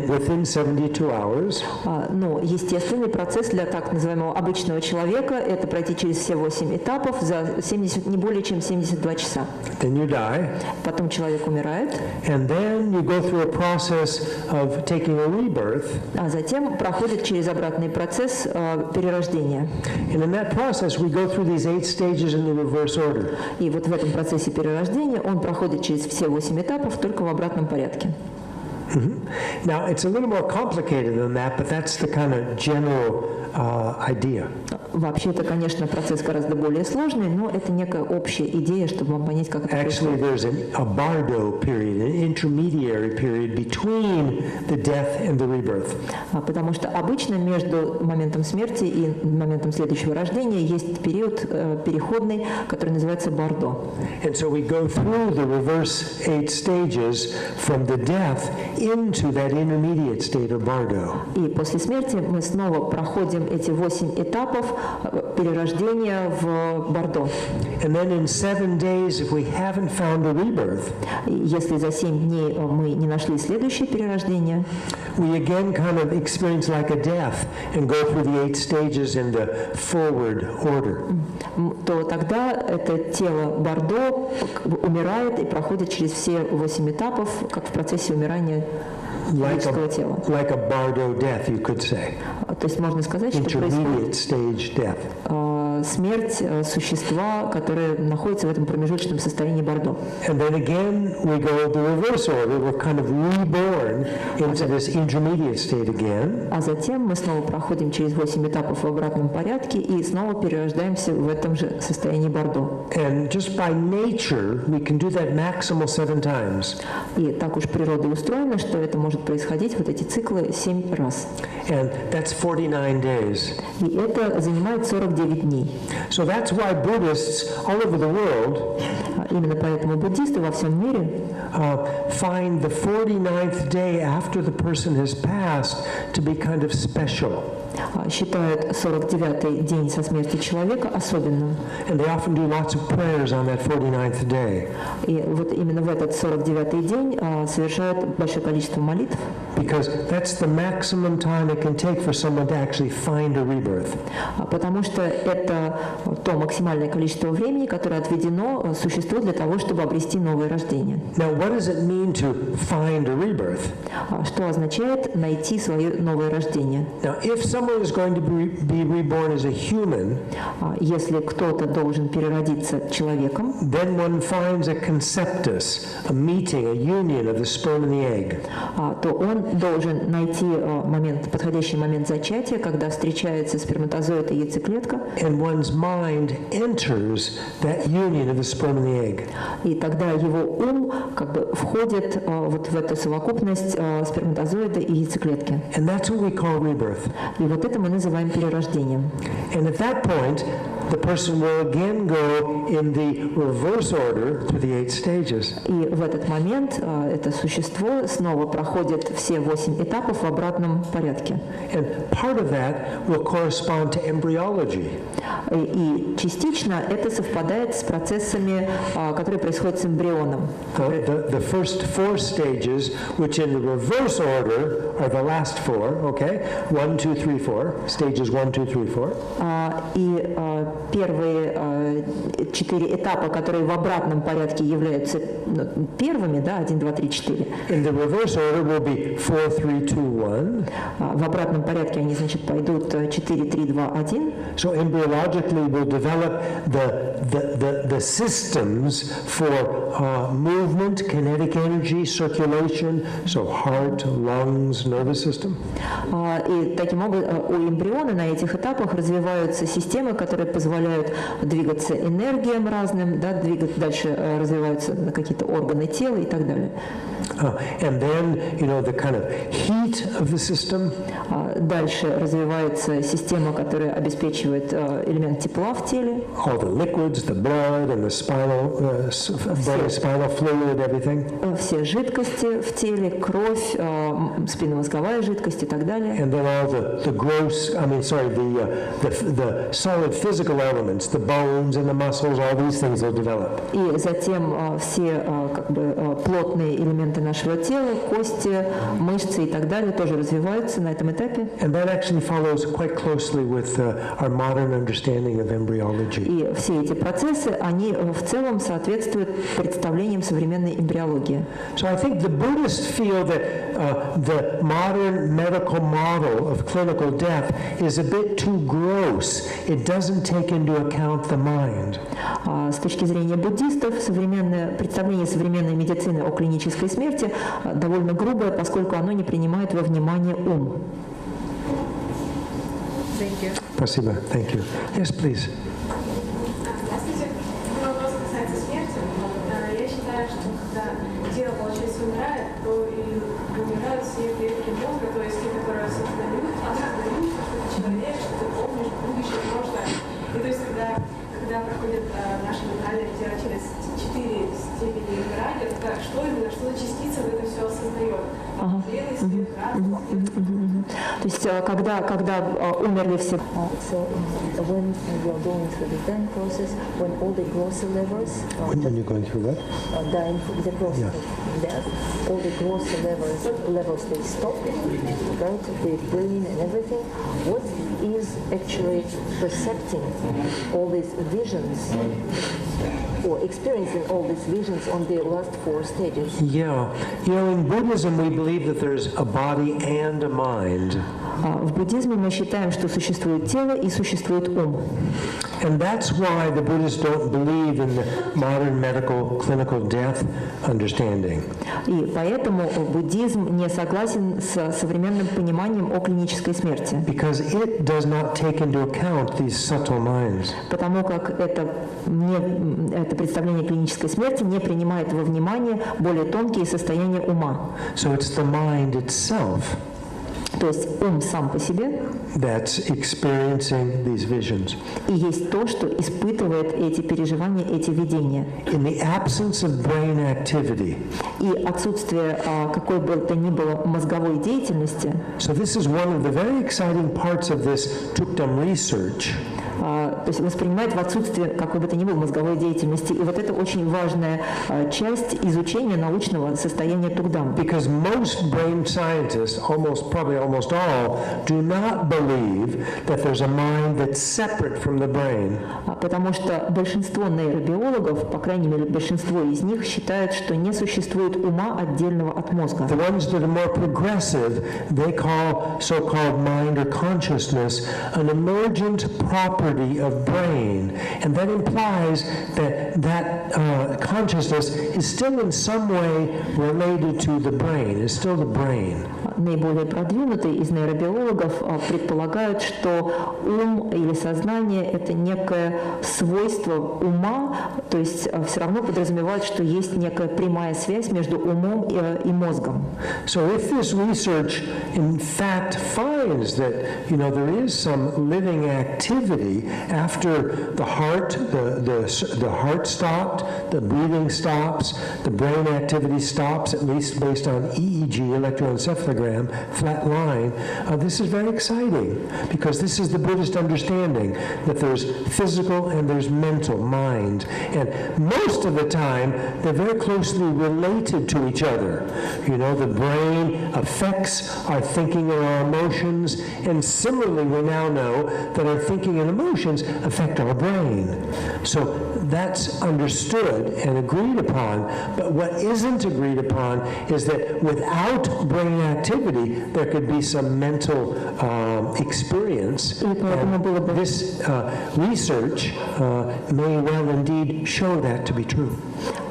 within 72 hours. Но естественный процесс для так называемого обычного человека – это пройти через все 8 этапов за не более чем 72 часа. Then you die. Потом человек умирает, And then you go through a process of taking a rebirth. а затем проходит через обратный процесс перерождения. And in that process, we go through these 8 stages in the reverse order. И вот в этом процессе перерождения он проходит через все 8 этапов только в обратном порядке. Now, it's a little more complicated than that, but that's the kind of general idea. Вообще, это, конечно, процесс гораздо более сложный, но это некая общая идея, чтобы вам понять, как это Actually, происходит. there's a bardo period, an intermediary period between the death and the rebirth. Потому что обычно между моментом смерти и моментом следующего рождения есть период переходный, который называется бардо. And so we go through the reverse 8 stages from the death into that intermediate state of bardo. И после смерти мы снова проходим эти 8 этапов перерождения в Бордо. And then in 7 days, if we haven't found a rebirth, Если за 7 дней мы не нашли следующее перерождение, we again kind of experience like a death and go through the 8 stages in the forward order. то тогда это тело Бордо умирает и проходит через все 8 этапов, как в процессе умирания физического тела. Like a bardo death, you could say. То есть можно сказать, что Intermediate stage death. смерть существа, которое находится в этом промежуточном состоянии Бордо. And then again, we go the reverse order. We're kind of reborn into this intermediate state again. А затем мы снова проходим через 8 этапов в обратном порядке и снова перерождаемся в этом же состоянии Бордо. And just by nature, we can do that maximal 7 times. И так уж природа устроена, что это может происходить, вот эти циклы, 7 раз. And that's 49 days. И это занимает 49 дней. So that's why Buddhists all over the world Именно поэтому буддисты во всем мире find the 49th day after the person has passed to be kind of special. Считают 49-й день со смерти человека особенным. And they often do lots of prayers on that 49th day. И вот именно в этот 49-й день совершают большое количество молитв. Because that's the maximum time it can take for someone to actually find a rebirth. Потому что это то максимальное количество времени, которое отведено существу для того, чтобы обрести новое рождение. Now, what does it mean to find a rebirth? Что означает найти свое новое рождение? Now, if someone is going to be reborn as a human, Если кто-то должен переродиться человеком, then one finds a conceptus, a meeting, a union of the sperm and the egg. то он должен найти подходящий момент зачатия, когда встречается сперматозоид и яйцеклетка, And one's mind enters that union of the sperm and the egg. и тогда его ум как бы входит вот в эту совокупность сперматозоида и яйцеклетки. And that's what we call rebirth. И вот это мы называем перерождением. And at that point, the person will again go in the reverse order through the 8 stages. И в этот момент это существо снова проходит все 8 этапов в обратном порядке. And part of that will correspond to embryology. И частично это совпадает с процессами, которые происходят с эмбрионом. The first 4 stages, which in the reverse order are the last 4, okay? 1, 2, 3, 4. Stages 1, 2, 3, 4. И первые 4 этапа, которые в обратном порядке являются первыми, да, 1, 2, 3, 4. In the reverse order will be 4, 3, 2, 1. В обратном порядке они, значит, пойдут 4, 3, 2, 1. So embryologically we'll develop the systems for movement, kinetic energy, circulation, so heart, lungs, nervous system. И таким образом у эмбриона на этих этапах развиваются системы, которые позволяют двигаться энергиям разным, да, дальше развиваются какие-то органы тела и так далее. And then, the kind of heat of the system. Дальше развивается система, которая обеспечивает элемент тепла в теле. All the liquids, the blood and the spinal fluid, everything. Все жидкости в теле, кровь, спинномозговая жидкость и так далее. And then all the solid physical elements, the bones and the muscles, all these things will develop. И затем все плотные элементы нашего тела, кости, мышцы и так далее тоже развиваются на этом этапе. And that actually follows quite closely with our modern understanding of embryology. И все эти процессы, они в целом соответствуют представлениям современной эмбриологии. So I think the Buddhists feel that the modern medical model of clinical death is a bit too gross. It doesn't take into account the mind. С точки зрения буддистов, представление современной медицины о клинической смерти довольно грубое, поскольку оно не принимает во внимание ум. Thank you. Спасибо. Thank you. Yes, please. Здравствуйте. Вопрос касается смерти. Я считаю, что когда тело, получается, умирает, то и умирают все клетки мозга, то есть те, которые осознают, что ты человек, что ты помнишь будущее, прошлое. И то есть, когда проходит наше ментальное тело через 4 степени умирания, что именно, что за частица это все осознает. длинный свет, красный. То есть, когда умерли все, So when we are going through the dying process, when all the grosser levels When you're going through what? dying, the process of death, all the grosser levels they stop, right? The brain and everything. What is actually percepting all these visions or experiencing all these visions on the last 4 stages? Yeah. In Buddhism, we believe that there's a body and a mind. В буддизме мы считаем, что существует тело и существует ум. And that's why the Buddhists don't believe in the modern medical clinical death understanding. И поэтому буддизм не согласен с современным пониманием о клинической смерти. Because it does not take into account these subtle minds. Потому как это представление клинической смерти не принимает во внимание более тонкие состояния ума. So it's the mind itself То есть ум сам по себе that's experiencing these visions. и есть то, что испытывает эти переживания, эти видения. In the absence of brain activity. И отсутствие какой бы то ни было мозговой деятельности. So this is one of the very exciting parts of this Tukdam research. То есть воспринимает в отсутствие какой бы то ни было мозговой деятельности. И вот это очень важная часть изучения научного состояния Tukdam. Because most brain scientists, probably almost all, do not believe that there's a mind that's separate from the brain. Потому что большинство нейробиологов, по крайней мере большинство из них, считают, что не существует ума отдельного от мозга. The ones that are more progressive, they call so-called mind or consciousness an emergent property of brain, and that implies that consciousness is still in some way related to the brain, is still the brain. Наиболее продвинутые из нейробиологов предполагают, что ум или сознание – это некое свойство ума, то есть все равно подразумевает, что есть некая прямая связь между умом и мозгом. So if this research in fact finds that there is some living activity after the heart stopped, the breathing stops, the brain activity stops, at least based on EEG, electroencephalogram, flat line, this is very exciting because this is the Buddhist understanding that there's physical and there's mental, mind. And most of the time, they're very closely related to each other. The brain affects our thinking and our emotions, and similarly, we now know that our thinking and emotions affect our brain. So that's understood and agreed upon, but what isn't agreed upon is that without brain activity, there could be some mental experience. And this research may well indeed show that to be true.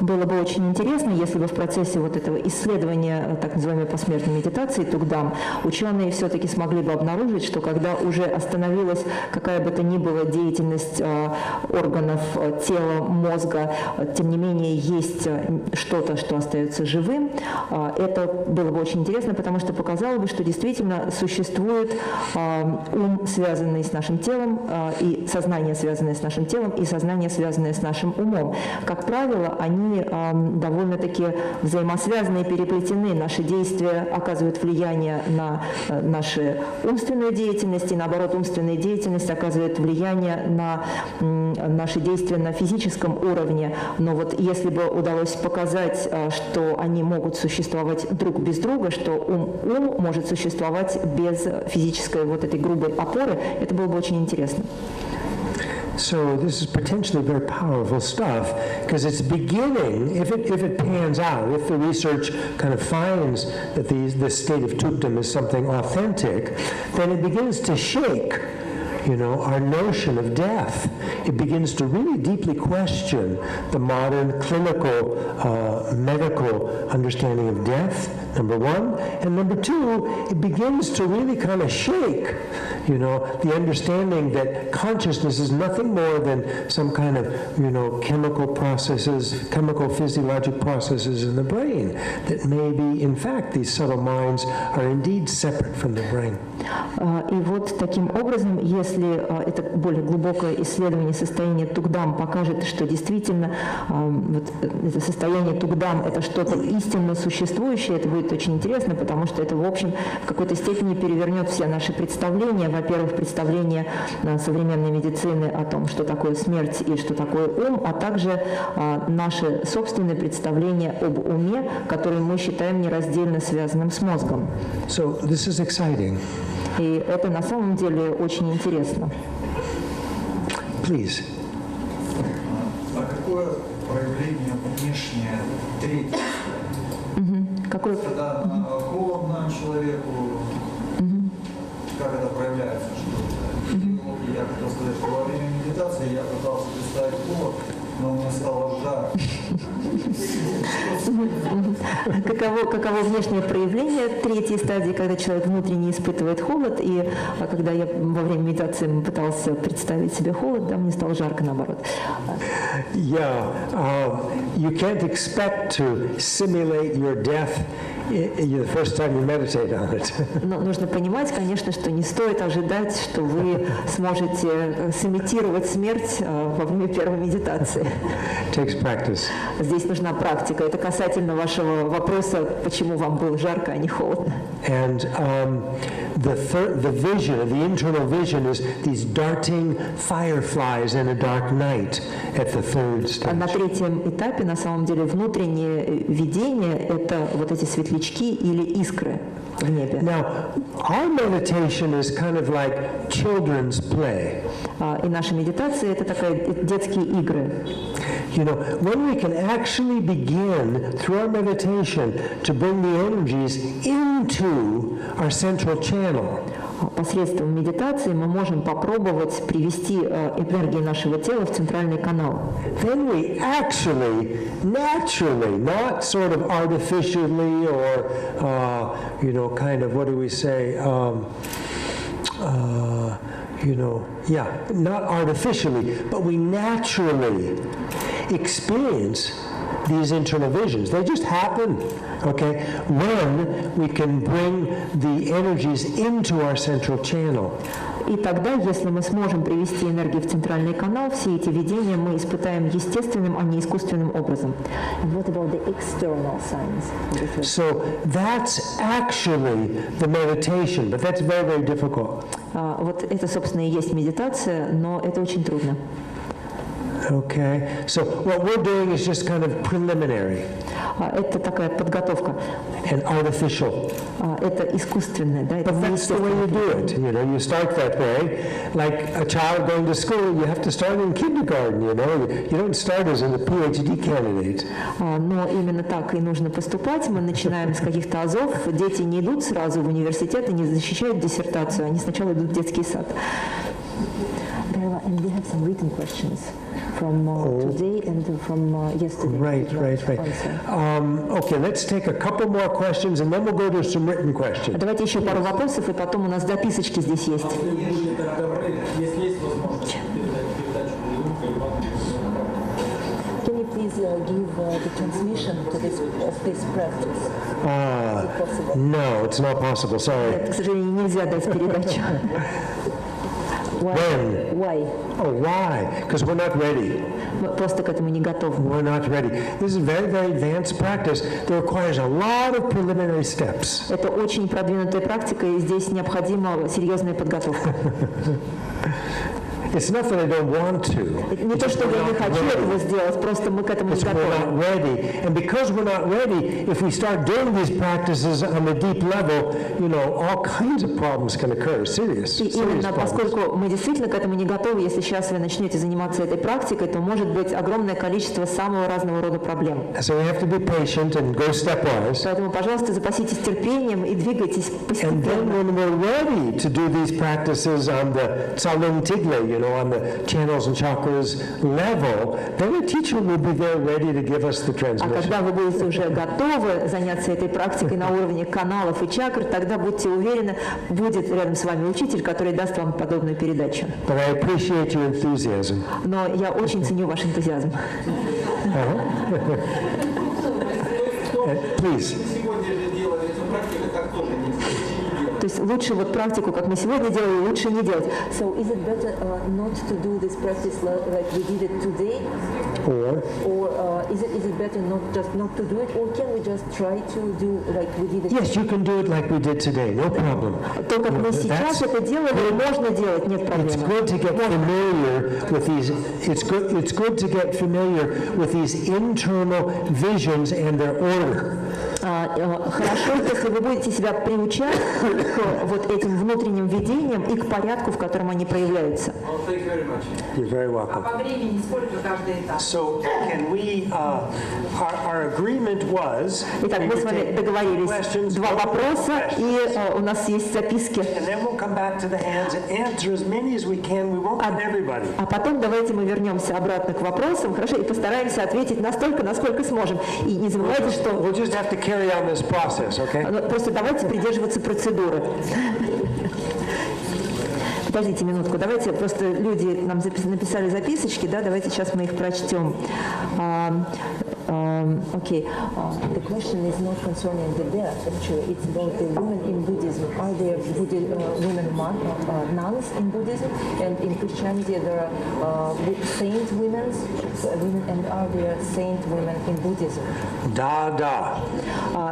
Было бы очень интересно, если бы в процессе вот этого исследования так называемой посмертной медитации Tukdam ученые все-таки смогли бы обнаружить, что когда уже остановилась какая бы то ни была деятельность органов тела, мозга, тем не менее есть что-то, что остается живым. Это было бы очень интересно, потому что показало бы, что действительно существует ум, связанный с нашим телом, и сознание, связанное с нашим телом, и сознание, связанное с нашим умом. Как правило, они довольно-таки взаимосвязаны и переплетены. Наши действия оказывают влияние на нашу умственную деятельность, и наоборот, умственная деятельность оказывает влияние на наши действия на физическом уровне. Но вот если бы удалось показать, что они могут существовать друг без друга, что ум может существовать без физической вот этой грубой опоры, это было бы очень интересно. So this is potentially very powerful stuff because it's beginning, if it pans out, if the research kind of finds that this state of Tukdam is something authentic, then it begins to shake our notion of death. It begins to really deeply question the modern clinical, medical understanding of death, number one. And number two, it begins to really kind of shake, the understanding that consciousness is nothing more than some kind of, chemical processes, chemical physiologic processes in the brain, that maybe, in fact, these subtle minds are indeed separate from the brain. И вот таким образом, если если это более глубокое исследование состояния тугдам покажет, что действительно вот это состояние тугдам – это что-то истинно существующее, это будет очень интересно, потому что это, в общем, в какой-то степени перевернет все наши представления. Во-первых, представления современной медицины о том, что такое смерть и что такое ум, а также наши собственные представления об уме, которые мы считаем нераздельно связанным с мозгом. So this is exciting. И это на самом деле очень интересно. Please. А какое проявление внешнее третье? Какое? Когда холодно человеку, как это проявляется? Я хотел сказать, что во время медитации я пытался представить холод, но мне стало жарко. Каково внешнее проявление третьей стадии, когда человек внутренне испытывает холод, и когда я во время медитации пытался представить себе холод, да, мне стало жарко наоборот. Yeah, you can't expect to simulate your death the first time you meditate on it. Но нужно понимать, конечно, что не стоит ожидать, что вы сможете сымитировать смерть во время первой медитации. Takes practice. Здесь нужна практика. Это касательно вашего вопроса, почему вам было жарко, а не холодно. And the vision, the internal vision is these darting fireflies in a dark night at the third А на stage. третьем этапе, на самом деле, внутреннее видение – это вот эти светлячки или искры в небе. Now, our meditation is kind of like children's play. И наша медитация – это детские игры. You know, when we can actually begin through our meditation to bring the energies into our central channel. Посредством медитации мы можем попробовать привести энергию нашего тела в центральный канал. Then we actually, naturally, not sort of artificially or, you know, kind of, what do we say, you know, yeah, not artificially, but we naturally experience these internal visions. They just happen, okay, when we can bring the energies into our central channel. И тогда, если мы сможем привести энергию в центральный канал, все эти видения мы испытаем естественным, а не искусственным образом. And what about the external signs? So that's actually the meditation, but that's very, very difficult. Вот это, собственно, и есть медитация, но это очень трудно. Okay, so what we're doing is just kind of preliminary Это такая подготовка. and artificial. Это искусственное, да, это But that's the way you do неестественное. it. You know, you start that way. Like a child going to school, you have to start in kindergarten, you know. You don't start as a PhD candidate. Но именно так и нужно поступать. Мы начинаем с каких-то азов. Дети не идут сразу в университет и не защищают диссертацию. Они сначала идут в детский сад. And we have some written questions from today and from yesterday. Right. Okay, let's take a couple more questions and then we'll go to some written questions. Давайте еще пару вопросов, и потом у нас записочки здесь есть. Can you please give the transmission to this practice? If possible. No, it's not possible, sorry. К сожалению, нельзя дать передачу. When? Why? Oh, why? Because we're not ready. Мы просто к этому не готовы. We're not ready. This is very, very advanced practice that requires a lot of preliminary steps. Это очень продвинутая практика, и здесь необходима серьезная подготовка. It's not that I don't want to. Не то, что я не хочу этого сделать, просто мы к этому не It's we're готовы. not ready. And because we're not ready, if we start doing these practices on a deep level, you know, all kinds of problems can occur, serious И именно problems. поскольку мы действительно к этому не готовы, если сейчас вы начнете заниматься этой практикой, то может быть огромное количество самого разного рода проблем. So we have to be patient and go stepwise. Поэтому, пожалуйста, запаситесь терпением и двигайтесь And then постепенно. when we're ready to do these practices on the Tsalung Tigle, you know, on the channels and chakras level, then the teacher will be there ready to give us the А transmission. когда вы будете уже готовы заняться этой практикой на уровне каналов и чакр, тогда будьте уверены, будет рядом с вами учитель, который даст вам подобную передачу. But I appreciate your enthusiasm. Но я очень ценю ваш энтузиазм. Please. Сегодня же делали эту практику, как тоже не делали. То есть лучше вот практику, как мы сегодня делали, лучше не делать. So is it better not to do this practice like we did it today? Or Is it better not to do it, or can we just try to do like we did it? yes, you can do it like we did today, no problem. То, как мы сейчас это делали, можно делать, нет It's проблем. good to get familiar with these. It's good to get familiar with these internal visions and their order. Хорошо, если вы будете себя приучать к вот этим внутренним видениям и к порядку, в котором они проявляются. You're very welcome. По времени сколько каждый этап? So can we? Our agreement was. Итак, мы с вами договорились. Два вопроса, и у нас есть записки. And then we'll come back to the hands and answer as many as we can. We won't get everybody. А потом давайте мы вернемся обратно к вопросам, хорошо, и постараемся ответить настолько, насколько сможем. И не забывайте, что... We'll just have to carry on this process, okay? Просто давайте придерживаться процедуры. Подождите минутку, давайте, просто люди нам написали записочки, да, давайте сейчас мы их прочтем. Okay. The question is not concerning the death, actually. It's about the women in Buddhism. Are there women nuns in Buddhism? And in Christianity there are saint women, and are there saint women in Buddhism? Да.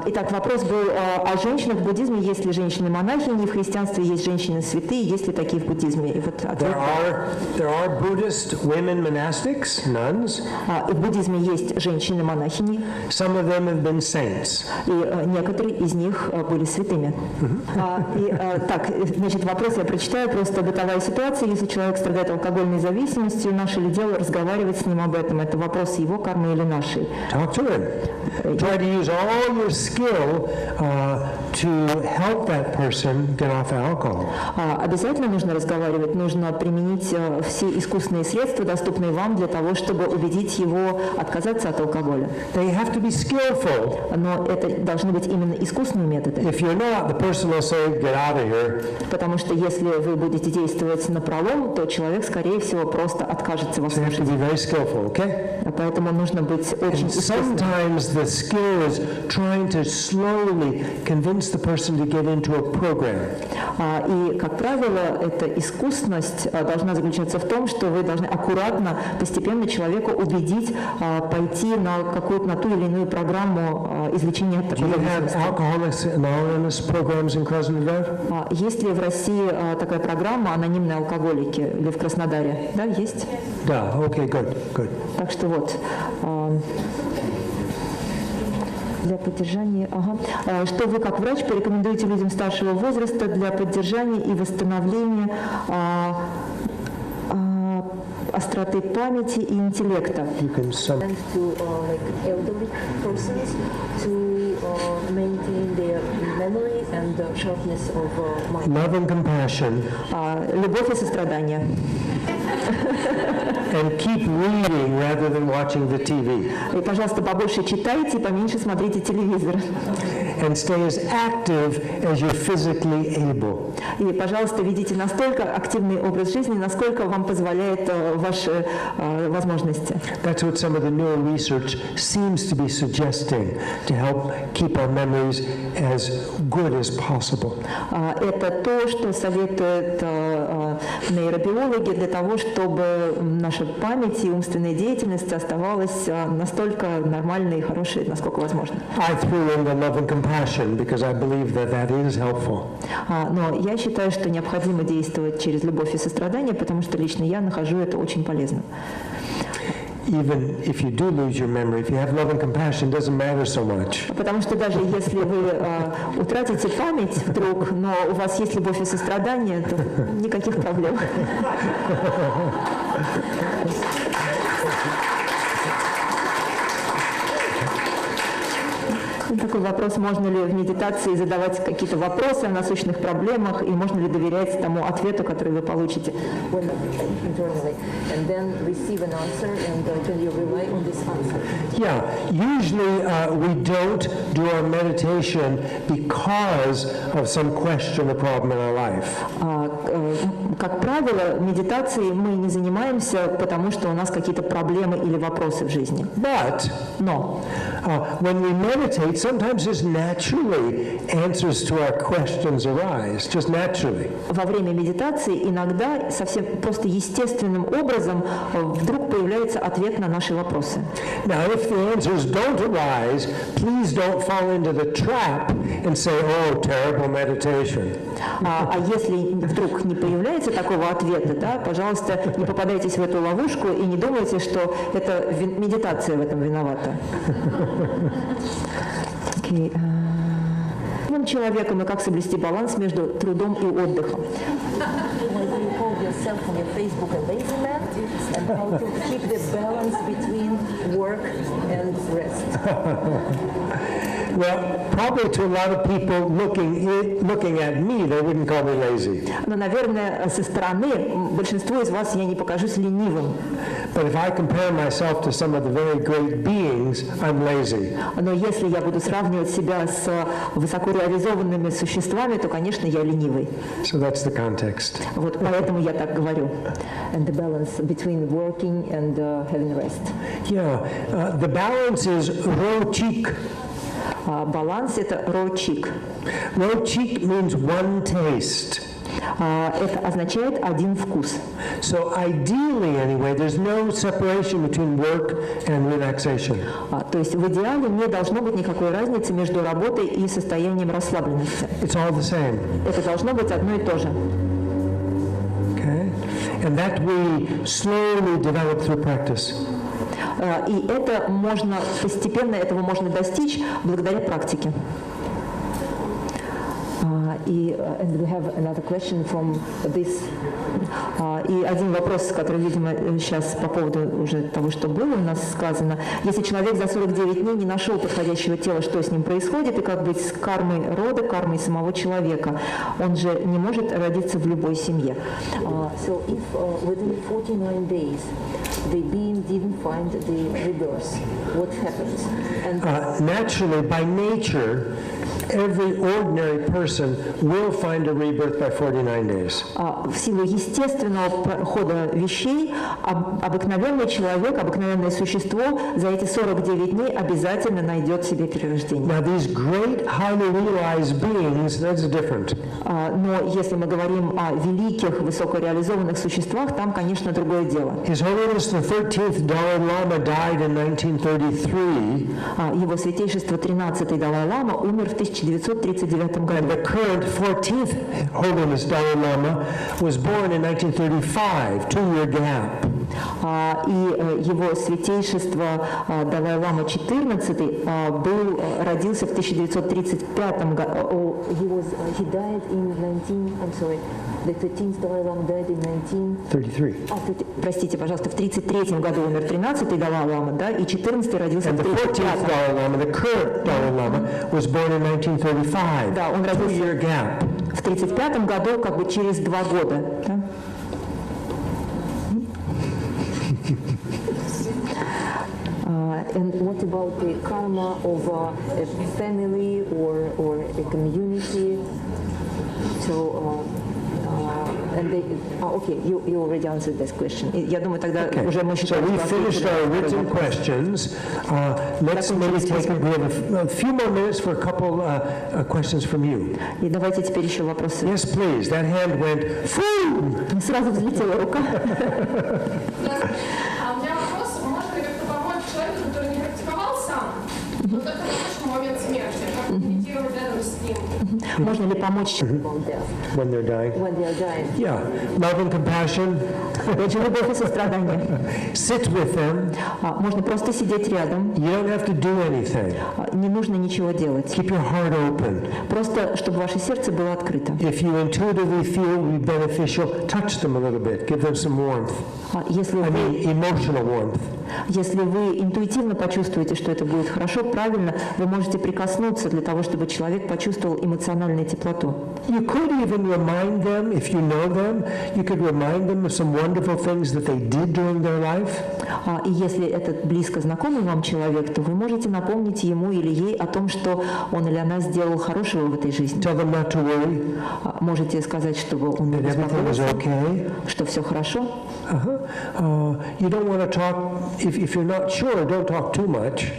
Итак, вопрос был о женщинах в буддизме. Есть ли женщины-монахини? В христианстве есть женщины-святые? Есть ли такие в буддизме? И вот ответ. There are Buddhist women monastics, nuns. В буддизме есть женщины-монахини. Some of them have been saints. И некоторые из них были святыми. Так, значит, вопрос я прочитаю. Просто бытовая ситуация. Если человек страдает алкогольной зависимостью, наше ли дело разговаривать с ним об этом? Это вопрос его кармы или нашей? Talk to him. Try to use all your skill to help that person get off alcohol. Обязательно нужно разговаривать. Нужно применить все искусственные средства, доступные вам, для того, чтобы убедить его отказаться от алкоголя. They have to be skillful. Но это должны быть именно искусственные методы. If you're not, the person will say, "Get out of here." Потому что если вы будете действовать напролом, то человек, скорее всего, просто откажется вас So you have to слушать. be very skillful, okay? Поэтому нужно быть очень искусным. Sometimes the skill is trying to slowly convince the person to get into a program. И, как правило, эта искусность должна заключаться в том, что вы должны аккуратно, постепенно человека убедить пойти на ту или иную программу излечения от Do такой you have зависимости. Alcoholics Anonymous programs in Krasnodar? Есть ли в России такая программа «Анонимные алкоголики» или в Краснодаре? Да, есть? Да, okay, good. Так что вот. Для поддержания, что вы как врач порекомендуете людям старшего возраста для поддержания и восстановления остроты памяти и интеллекта? You can sum. And to like elderly persons to maintain their memory and the sharpness of mind. Love and compassion. Любовь и сострадание. And keep reading rather than watching the TV. И, пожалуйста, побольше читайте, поменьше смотрите телевизор. And stay as active as you're physically able. И, пожалуйста, ведите настолько активный образ жизни, насколько вам позволяет ваши возможности. That's what some of the newer research seems to be suggesting to help keep our memories as good as possible. Это то, что советуют нейробиологи для того, чтобы наша память и умственная деятельность оставалась настолько нормальной и хорошей, насколько возможно. I threw in the love and compassion because I believe that is helpful. Но я считаю, что необходимо действовать через любовь и сострадание, потому что лично я нахожу это очень полезным. Even if you do lose your memory, if you have love and compassion, it doesn't matter so much. Потому что даже если вы утратите память вдруг, но у вас есть любовь и сострадание, то никаких проблем. Такой вопрос, можно ли в медитации задавать какие-то вопросы о насущных проблемах, и можно ли доверять тому ответу, который вы получите? Internally, and then receive an answer, and then you rely on this answer. Yeah, usually we don't do our meditation because of some question or problem in our life. как правило, медитацией мы не занимаемся, потому что у нас какие-то проблемы или вопросы в жизни. Но when we meditate, sometimes just naturally answers to our questions arise, just naturally. Во время медитации иногда совсем просто естественным образом вдруг появляется ответ на наши вопросы. Now, if the answers don't arise, please don't fall into the trap and say, "Oh, terrible meditation." А если вдруг не появляется такого ответа, да, пожалуйста, не попадайтесь в эту ловушку и не думайте, что это медитация в этом виновата. Человеком и как соблюсти баланс между трудом и отдыхом. Well, probably to a lot of people looking at me, they wouldn't call me lazy. Но, наверное, со стороны большинству из вас я не покажусь ленивым. But if I compare myself to some of the very great beings, I'm lazy. Но если я буду сравнивать себя с высокореализованными существами, то, конечно, я ленивый. So that's the context. Вот поэтому я так говорю. And the balance between working and having rest. Yeah, the balance is ro-chik. Баланс – это ро-чик. Ro-chik means one taste. Это означает один вкус. So ideally, anyway, there's no separation between work and relaxation. То есть в идеале не должно быть никакой разницы между работой и состоянием расслабленности. It's all the same. Это должно быть одно и то же. Okay? And that we slowly develop through practice. И это можно постепенно, этого можно достичь благодаря практике. And we have another question from this. И один вопрос, который, видимо, сейчас по поводу уже того, что было у нас сказано. Если человек за 49 дней не нашел подходящего тела, что с ним происходит, и как быть с кармой рода, кармой самого человека? Он же не может родиться в любой семье. So if within 49 days the being didn't find the rebirth, what happens? And Naturally, by nature, every ordinary person will find a rebirth by 49 days. В силу естественного хода вещей, обыкновенный человек, обыкновенное существо за эти 49 дней обязательно найдет себе перерождение. Now, these great, highly realized beings, that's different. Но если мы говорим о великих, высокореализованных существах, там, конечно, другое дело. His Holiness the 13th Dalai Lama died in 1933. Его святейшество 13-й Далай-лама умер в 1939 году. And the current 14th Holiness Dalai Lama was born in 1935, 2-year gap. И его святейшество Далай-лама 14 родился в 1935 году. he died in 19. I'm sorry. The 13th Dalai Lama died in 33. Простите, пожалуйста, в 1933 году умер 13-й Далай-лама, да, и 14-й родился в 1935. And the 14th Dalai Lama, the current Dalai Lama, was born in 1935. Да, он родился 2-year gap. в 1935 году, как бы через 2 года. Да? And what about the karma of a family or a community? So, and they, okay, you already answered this question. Я думаю, тогда уже мы So we finished our written questions. Let's maybe take we have a few more minutes for a couple questions from you. И давайте теперь еще вопросы. Yes, please. That hand went. Foo! Сразу взлетела рука. А у меня вопрос, можно ли как-то помочь человеку, который не практиковал сам, но только в момент смерти, как медитировать рядом с ним? Можно ли помочь? When they're dying. when they are dying. Yeah. Love and compassion. Очень любовь и сострадание. Sit with them. Можно просто сидеть рядом. You don't have to do anything. Не нужно ничего делать. Keep your heart open. Просто, чтобы ваше сердце было открыто. If you intuitively feel it would be beneficial, touch them a little bit. Give them some warmth. Если I mean, emotional warmth. Если вы интуитивно почувствуете, что это будет хорошо, правильно, вы можете прикоснуться для того, чтобы человек почувствовал эмоциональную теплоту. You could even remind them, if you know them, you could remind them of some wonderful things that they did during their life. И если этот близко знакомый вам человек, то вы можете напомнить ему или ей о том, что он или она сделал хорошего в этой жизни. Tell them not to worry, Можете сказать, чтобы он не that everything is беспокоился, okay. что все хорошо. You don't want to talk, if you're not sure, don't talk too much.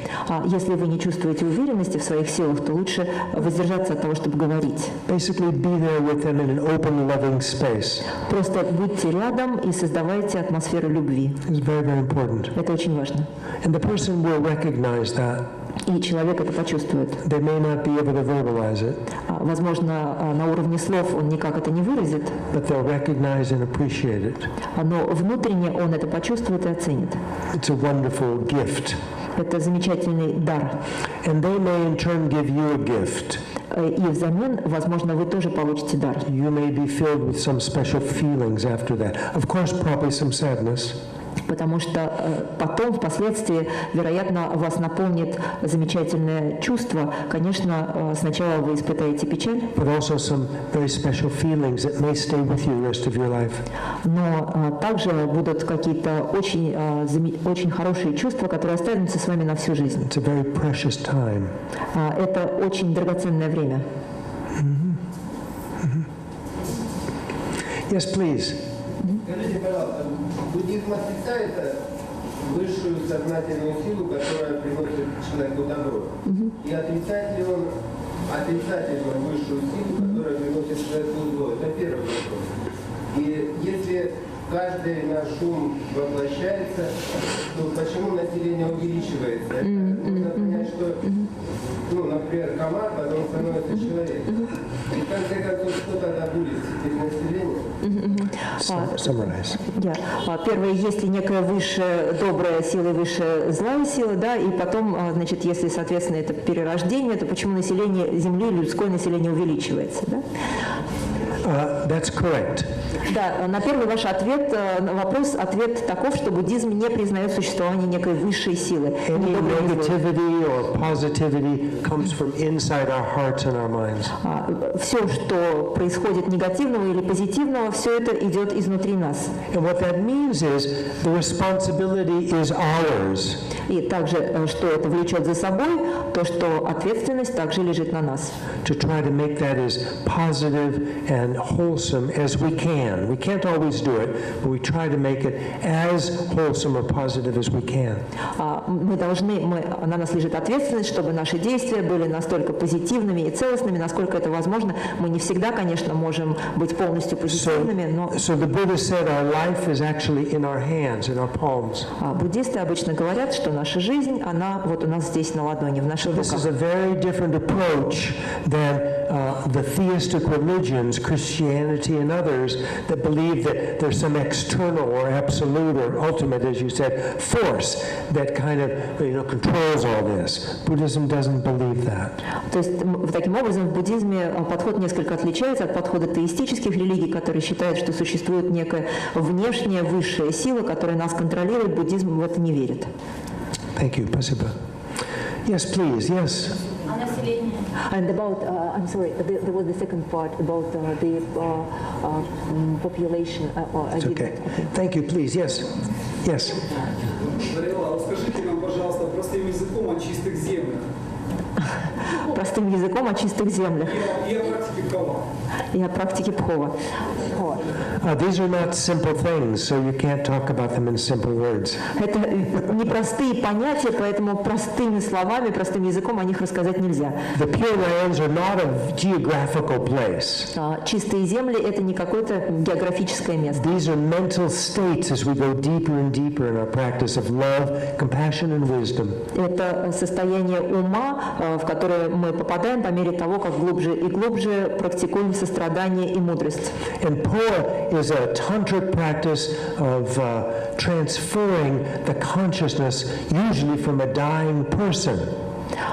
Если вы не чувствуете уверенности в своих силах, то лучше воздержаться от того, чтобы говорить. Basically, be there with them in an open, loving space. Просто будьте рядом и создавайте атмосферу любви. It's very, very important. Это очень важно. And the person will recognize that. И человек это почувствует. They may not be able to verbalize it, Возможно, на уровне слов он никак это не выразит, but they'll recognize and appreciate it. но внутренне он это почувствует и оценит. It's a wonderful gift. Это замечательный дар. And they may in turn give you a gift. И взамен, возможно, вы тоже получите дар. You may be filled with some special feelings after that. Of course, probably some sadness. Потому что потом, впоследствии, вероятно, вас наполнит замечательное чувство. Конечно, сначала вы испытаете печаль, But also some very special feelings that may stay with you the rest of your life. но также будут какие-то очень хорошие чувства, которые останутся с вами на всю жизнь. It's a very precious time. Это очень драгоценное время. Yes, please. Скажите, пожалуйста, буддизм отрицает высшую сознательную силу, которая приносит человеку добро? И отрицает ли он отрицательную высшую силу, которая приносит человеку зло? Это первый вопрос. И если каждый наш ум воплощается, то почему население увеличивается? Можно понять, что, например, комар потом становится человеком. И в конце концов, что тогда будет теперь население? Summarize. Первое, есть ли некая высшая добрая сила и высшая злая сила, да, и потом, значит, если, соответственно, это перерождение, то почему население Земли, людское население увеличивается, да? That's correct. Да, на первый ваш вопрос, ответ таков, что буддизм не признает существование некой высшей силы. Any negativity or positivity comes from inside our hearts and our minds. Все, что происходит негативного или позитивного, все это идет изнутри нас. And what that means is the responsibility is ours. И также, что это влечет за собой, то, что ответственность также лежит на нас. To try to make that as positive and wholesome as we can. We can't always do it, but we try to make it as wholesome or positive as we can. На нас лежит ответственность, чтобы наши действия были настолько позитивными и целостными, насколько это возможно. Мы не всегда, конечно, можем быть полностью позитивными, но... So the Buddha said our life is actually in our hands, in our palms. Буддисты обычно говорят, что наша жизнь, она вот у нас здесь на ладони, в наших This is руках. a very different approach than the theistic religions, Christianity and others, that believe that there's some external or absolute or ultimate, as you said, force that kind of controls all this. Buddhism doesn't believe that. То есть таким образом в буддизме подход несколько отличается от подхода теистических религий, которые считают, что существует некая внешняя высшая сила, которая нас контролирует. Буддизм в это не верит. Thank you. Спасибо. Yes, please. Yes. And about, I'm sorry, there was the second part about the population. It's okay. Thank you. Please. Yes. Yes. Дарила, расскажите нам, пожалуйста, простым языком о чистых землях. Простым языком о чистых землях И о практике Пхова. и о практике Пхова. These are not simple things, so you can't talk about them in simple words. Это непростые понятия, поэтому простыми словами, простым языком о них рассказать нельзя. The Pure Lands are not a geographical place. Чистые земли – это не какое-то географическое место. These are mental states as we go deeper and deeper in our practice of love, compassion, and wisdom. Это состояние ума, в которое мы попадаем по мере того, как глубже и глубже практикуем сострадание и мудрость. And Pho is a tantric practice of transferring the consciousness, usually from a dying person.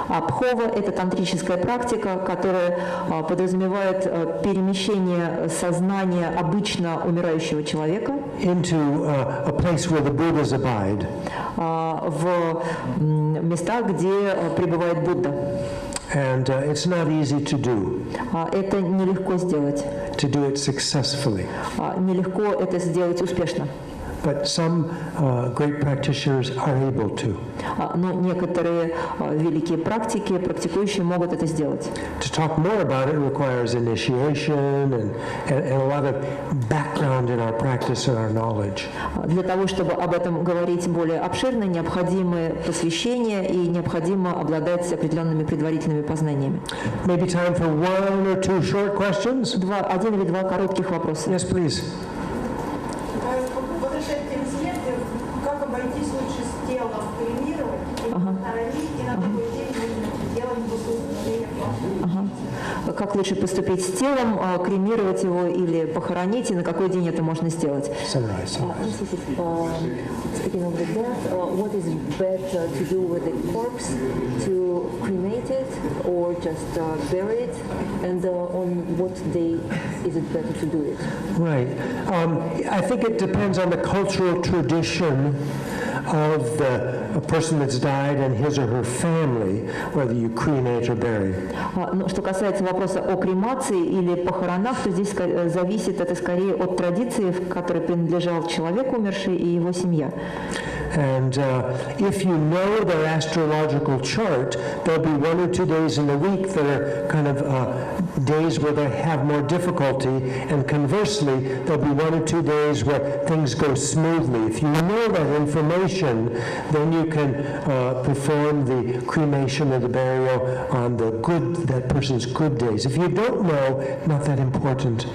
А Пхова – это тантрическая практика, которая подразумевает перемещение сознания обычно умирающего человека into a place where the Buddhas abide. В места, где пребывает Будда. And it's not easy to do. Это нелегко сделать. To do it successfully. Нелегко это сделать успешно. but some great practitioners are able to. Но некоторые великие практики, практикующие, могут это сделать. To talk more about it requires initiation and a lot of background in our practice and our knowledge. Для того, чтобы об этом говорить более обширно, необходимы посвящение и необходимо обладать определенными предварительными познаниями. Maybe time for one or two short questions? Один или два коротких вопроса. Yes, please. Возвращаясь к смерти, как обойтись лучше с телом, кремировать и похоронить, и на какой день нужно делать богослужение? Как лучше поступить с телом, кремировать его или похоронить, и на какой день это можно сделать? Speaking of the death, what is better to do with the corpse, to cremate it or just bury it, and on what day is it better to do it? Right. I think it depends on the cultural tradition of the person that's died and his or her family, whether you cremate or bury. Но что касается вопроса о кремации или похоронах, то здесь зависит это скорее от традиции, в которой принадлежал человек умерший и его семья. And if you know their astrological chart, there'll be 1 or 2 days in the week that are kind of days where they have more difficulty, and conversely, there'll be 1 or 2 days where things go smoothly. If you know that information, then you can perform the cremation or the burial on that person's good days. If you don't know, not that important.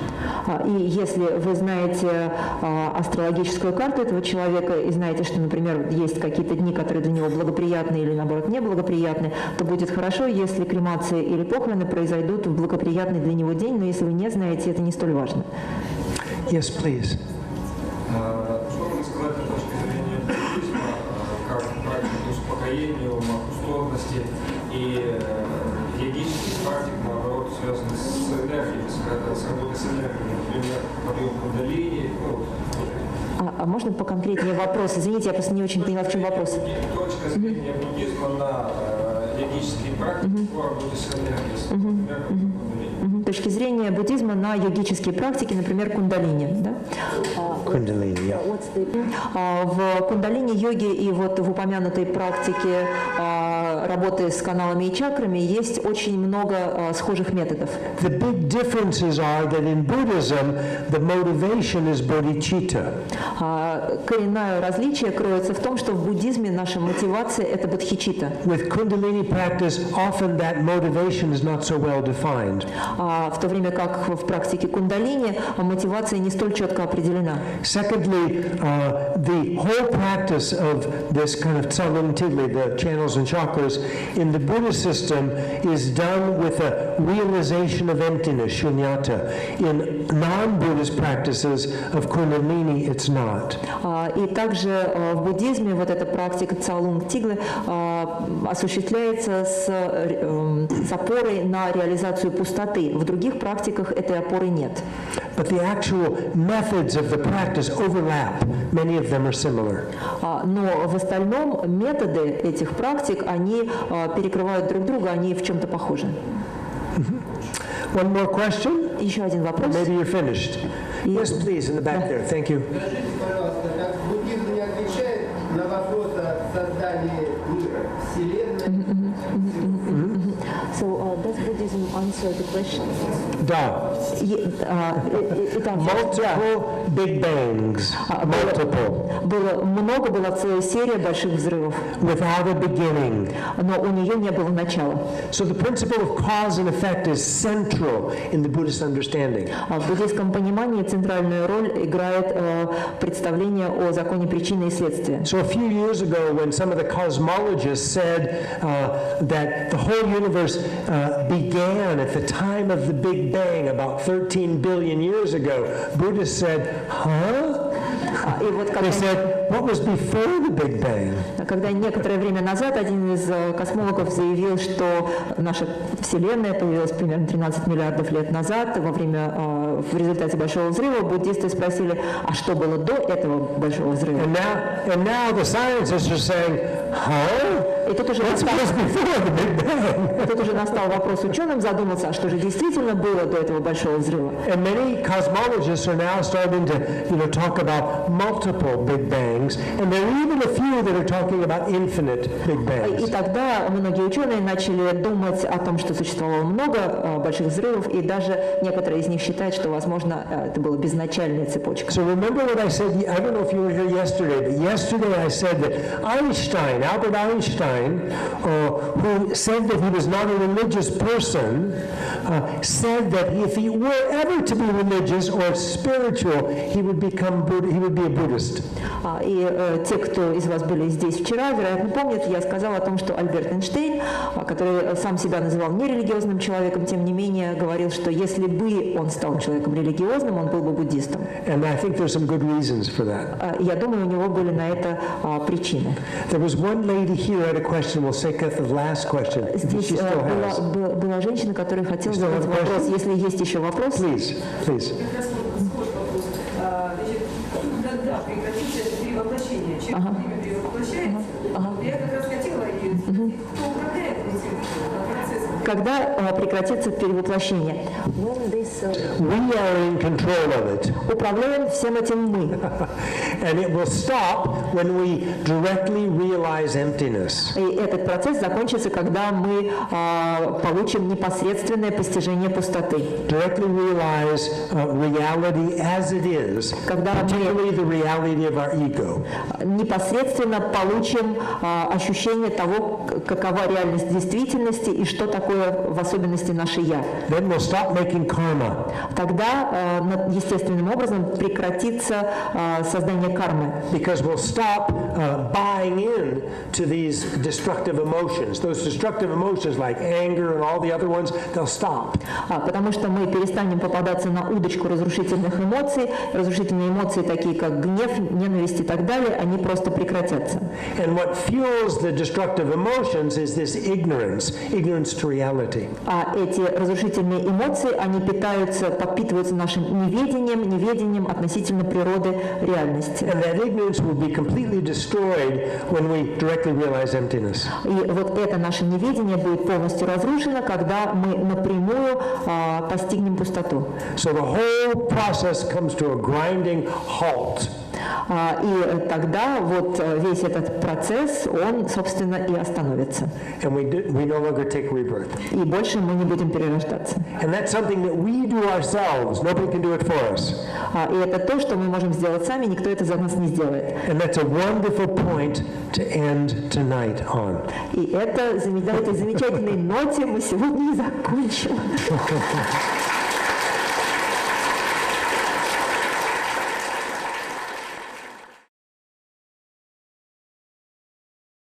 И если вы знаете астрологическую карту этого человека и знаете, что, например, есть какие-то дни, которые для него благоприятны или, наоборот, неблагоприятны, то будет хорошо, если кремация или похороны произойдут в благоприятный для него день, но если вы не знаете, это не столь важно. Yes, please. Что можно сказать с точки зрения буддизма, как практику успокоения, умопустотности и йогических практик, наоборот, связанных с энергией, с работой с энергией, например, подъем кундалини. А можно поконкретнее вопрос? Извините, я просто не очень поняла, в чем вопрос. Точка зрения буддизма на йогические практики по работе с энергией, например, кундалини. Точки зрения буддизма на йогические практики, например, кундалини. Да? Kundalini, yeah. В кундалини-йоге и вот в упомянутой практике работы с каналами и чакрами есть очень много схожих методов. The big differences are that in Buddhism, the motivation is bodhicitta. Коренное различие кроется в том, что в буддизме наша мотивация – это бодхичитта. With Kundalini practice, often that motivation is not so well defined. В то время как в практике кундалини мотивация не столь четко определена. Secondly, the whole practice of this kind of tsalung tigli, the channels and chakras, in the Buddhist system is done with a realization of emptiness, shunyata. In non-Buddhist practices of Kundalini, it's not. И также в буддизме вот эта практика цалунг тиглы осуществляется с опорой на реализацию пустоты. В других практиках этой опоры нет. But the actual methods of the practice overlap. Many of them are similar. Но в остальном методы этих практик, они перекрывают друг друга, они в чем-то похожи. One more question? Еще один вопрос. Maybe you're finished. Yes, please, in the back there. Thank you. Скажите, пожалуйста, как буддизм не отвечает на вопрос о создании мира, Вселенной? So does Buddhism answer the question? Da. Multiple big bangs. Multiple. Была целая серия больших взрывов. Without a beginning. Но у нее не было начала. So the principle of cause and effect is central in the Buddhist understanding. В буддийском понимании центральную роль играет представление о законе причины и следствия. So a few years ago, when some of the cosmologists said that the whole universe began at the time of the Big Bang about 13 billion years ago, Buddhists said, huh? They said, what was before the Big Bang? Когда некоторое время назад один из космологов заявил, что наша Вселенная появилась примерно 13 миллиардов лет назад, в результате Большого взрыва, буддисты спросили, а что было до этого Большого взрыва? And now the scientists are saying, huh? И тут уже настал вопрос ученым задуматься, а что же действительно было до этого большого взрыва. And many cosmologists are now starting to, talk about multiple Big Bangs, and there are even a few that are talking about infinite Big Bangs. И тогда многие ученые начали думать о том, что существовало много больших взрывов, и даже некоторые из них считают, что, возможно, это была безначальная цепочка. So remember what I said, I don't know if you were here yesterday, but yesterday I said that Albert Einstein, who said that he was not a religious person, said that if he were ever to be religious or spiritual, he would be a Buddhist. И те, кто из вас были здесь вчера, вероятно, помнят, я сказала о том, что Альберт Эйнштейн, который сам себя называл нерелигиозным человеком, тем не менее говорил, что если бы он стал человеком религиозным, он был бы буддистом. And I think there's some good reasons for that. Я думаю, у него были на это причины. There was one lady here who had a question. We'll take the last question. Здесь была женщина, которая хотела задать вопрос. Если есть еще вопрос. Please. Когда прекратится перевоплощение, через время перевоплощается, я как раз хотела и кто управляет этим процессом. Когда прекратится перевоплощение? We are in control of it. Управляем всем этим мы. And it will stop when we directly realize emptiness. И этот процесс закончится, когда мы получим непосредственное постижение пустоты. Directly realize reality as it is, particularly the reality of our ego. Непосредственно получим ощущение того, какова реальность действительности и что такое в особенности наше «я». Then we'll stop making karma. Тогда естественным образом прекратится создание кармы. Because we'll stop buying in to these destructive emotions. Those destructive emotions like anger and all the other ones, they'll stop. Потому что мы перестанем попадаться на удочку разрушительных эмоций. Разрушительные эмоции, такие как гнев, ненависть и так далее, они просто прекратятся. And what fuels the destructive emotions is this ignorance to reality. А эти разрушительные эмоции, они подпитываются нашим неведением относительно природы реальности. And that ignorance will be completely destroyed when we directly realize emptiness. И вот это наше неведение будет полностью разрушено, когда мы напрямую постигнем пустоту. So the whole process comes to a grinding halt. И тогда вот весь этот процесс, он, собственно, и остановится. And we no longer take rebirth. И больше мы не будем перерождаться. And that's something that we do ourselves. Nobody can do it for us. И это то, что мы можем сделать сами, никто это за нас не сделает. And that's a wonderful point to end tonight on. И на этой замечательной ноте мы сегодня и закончим.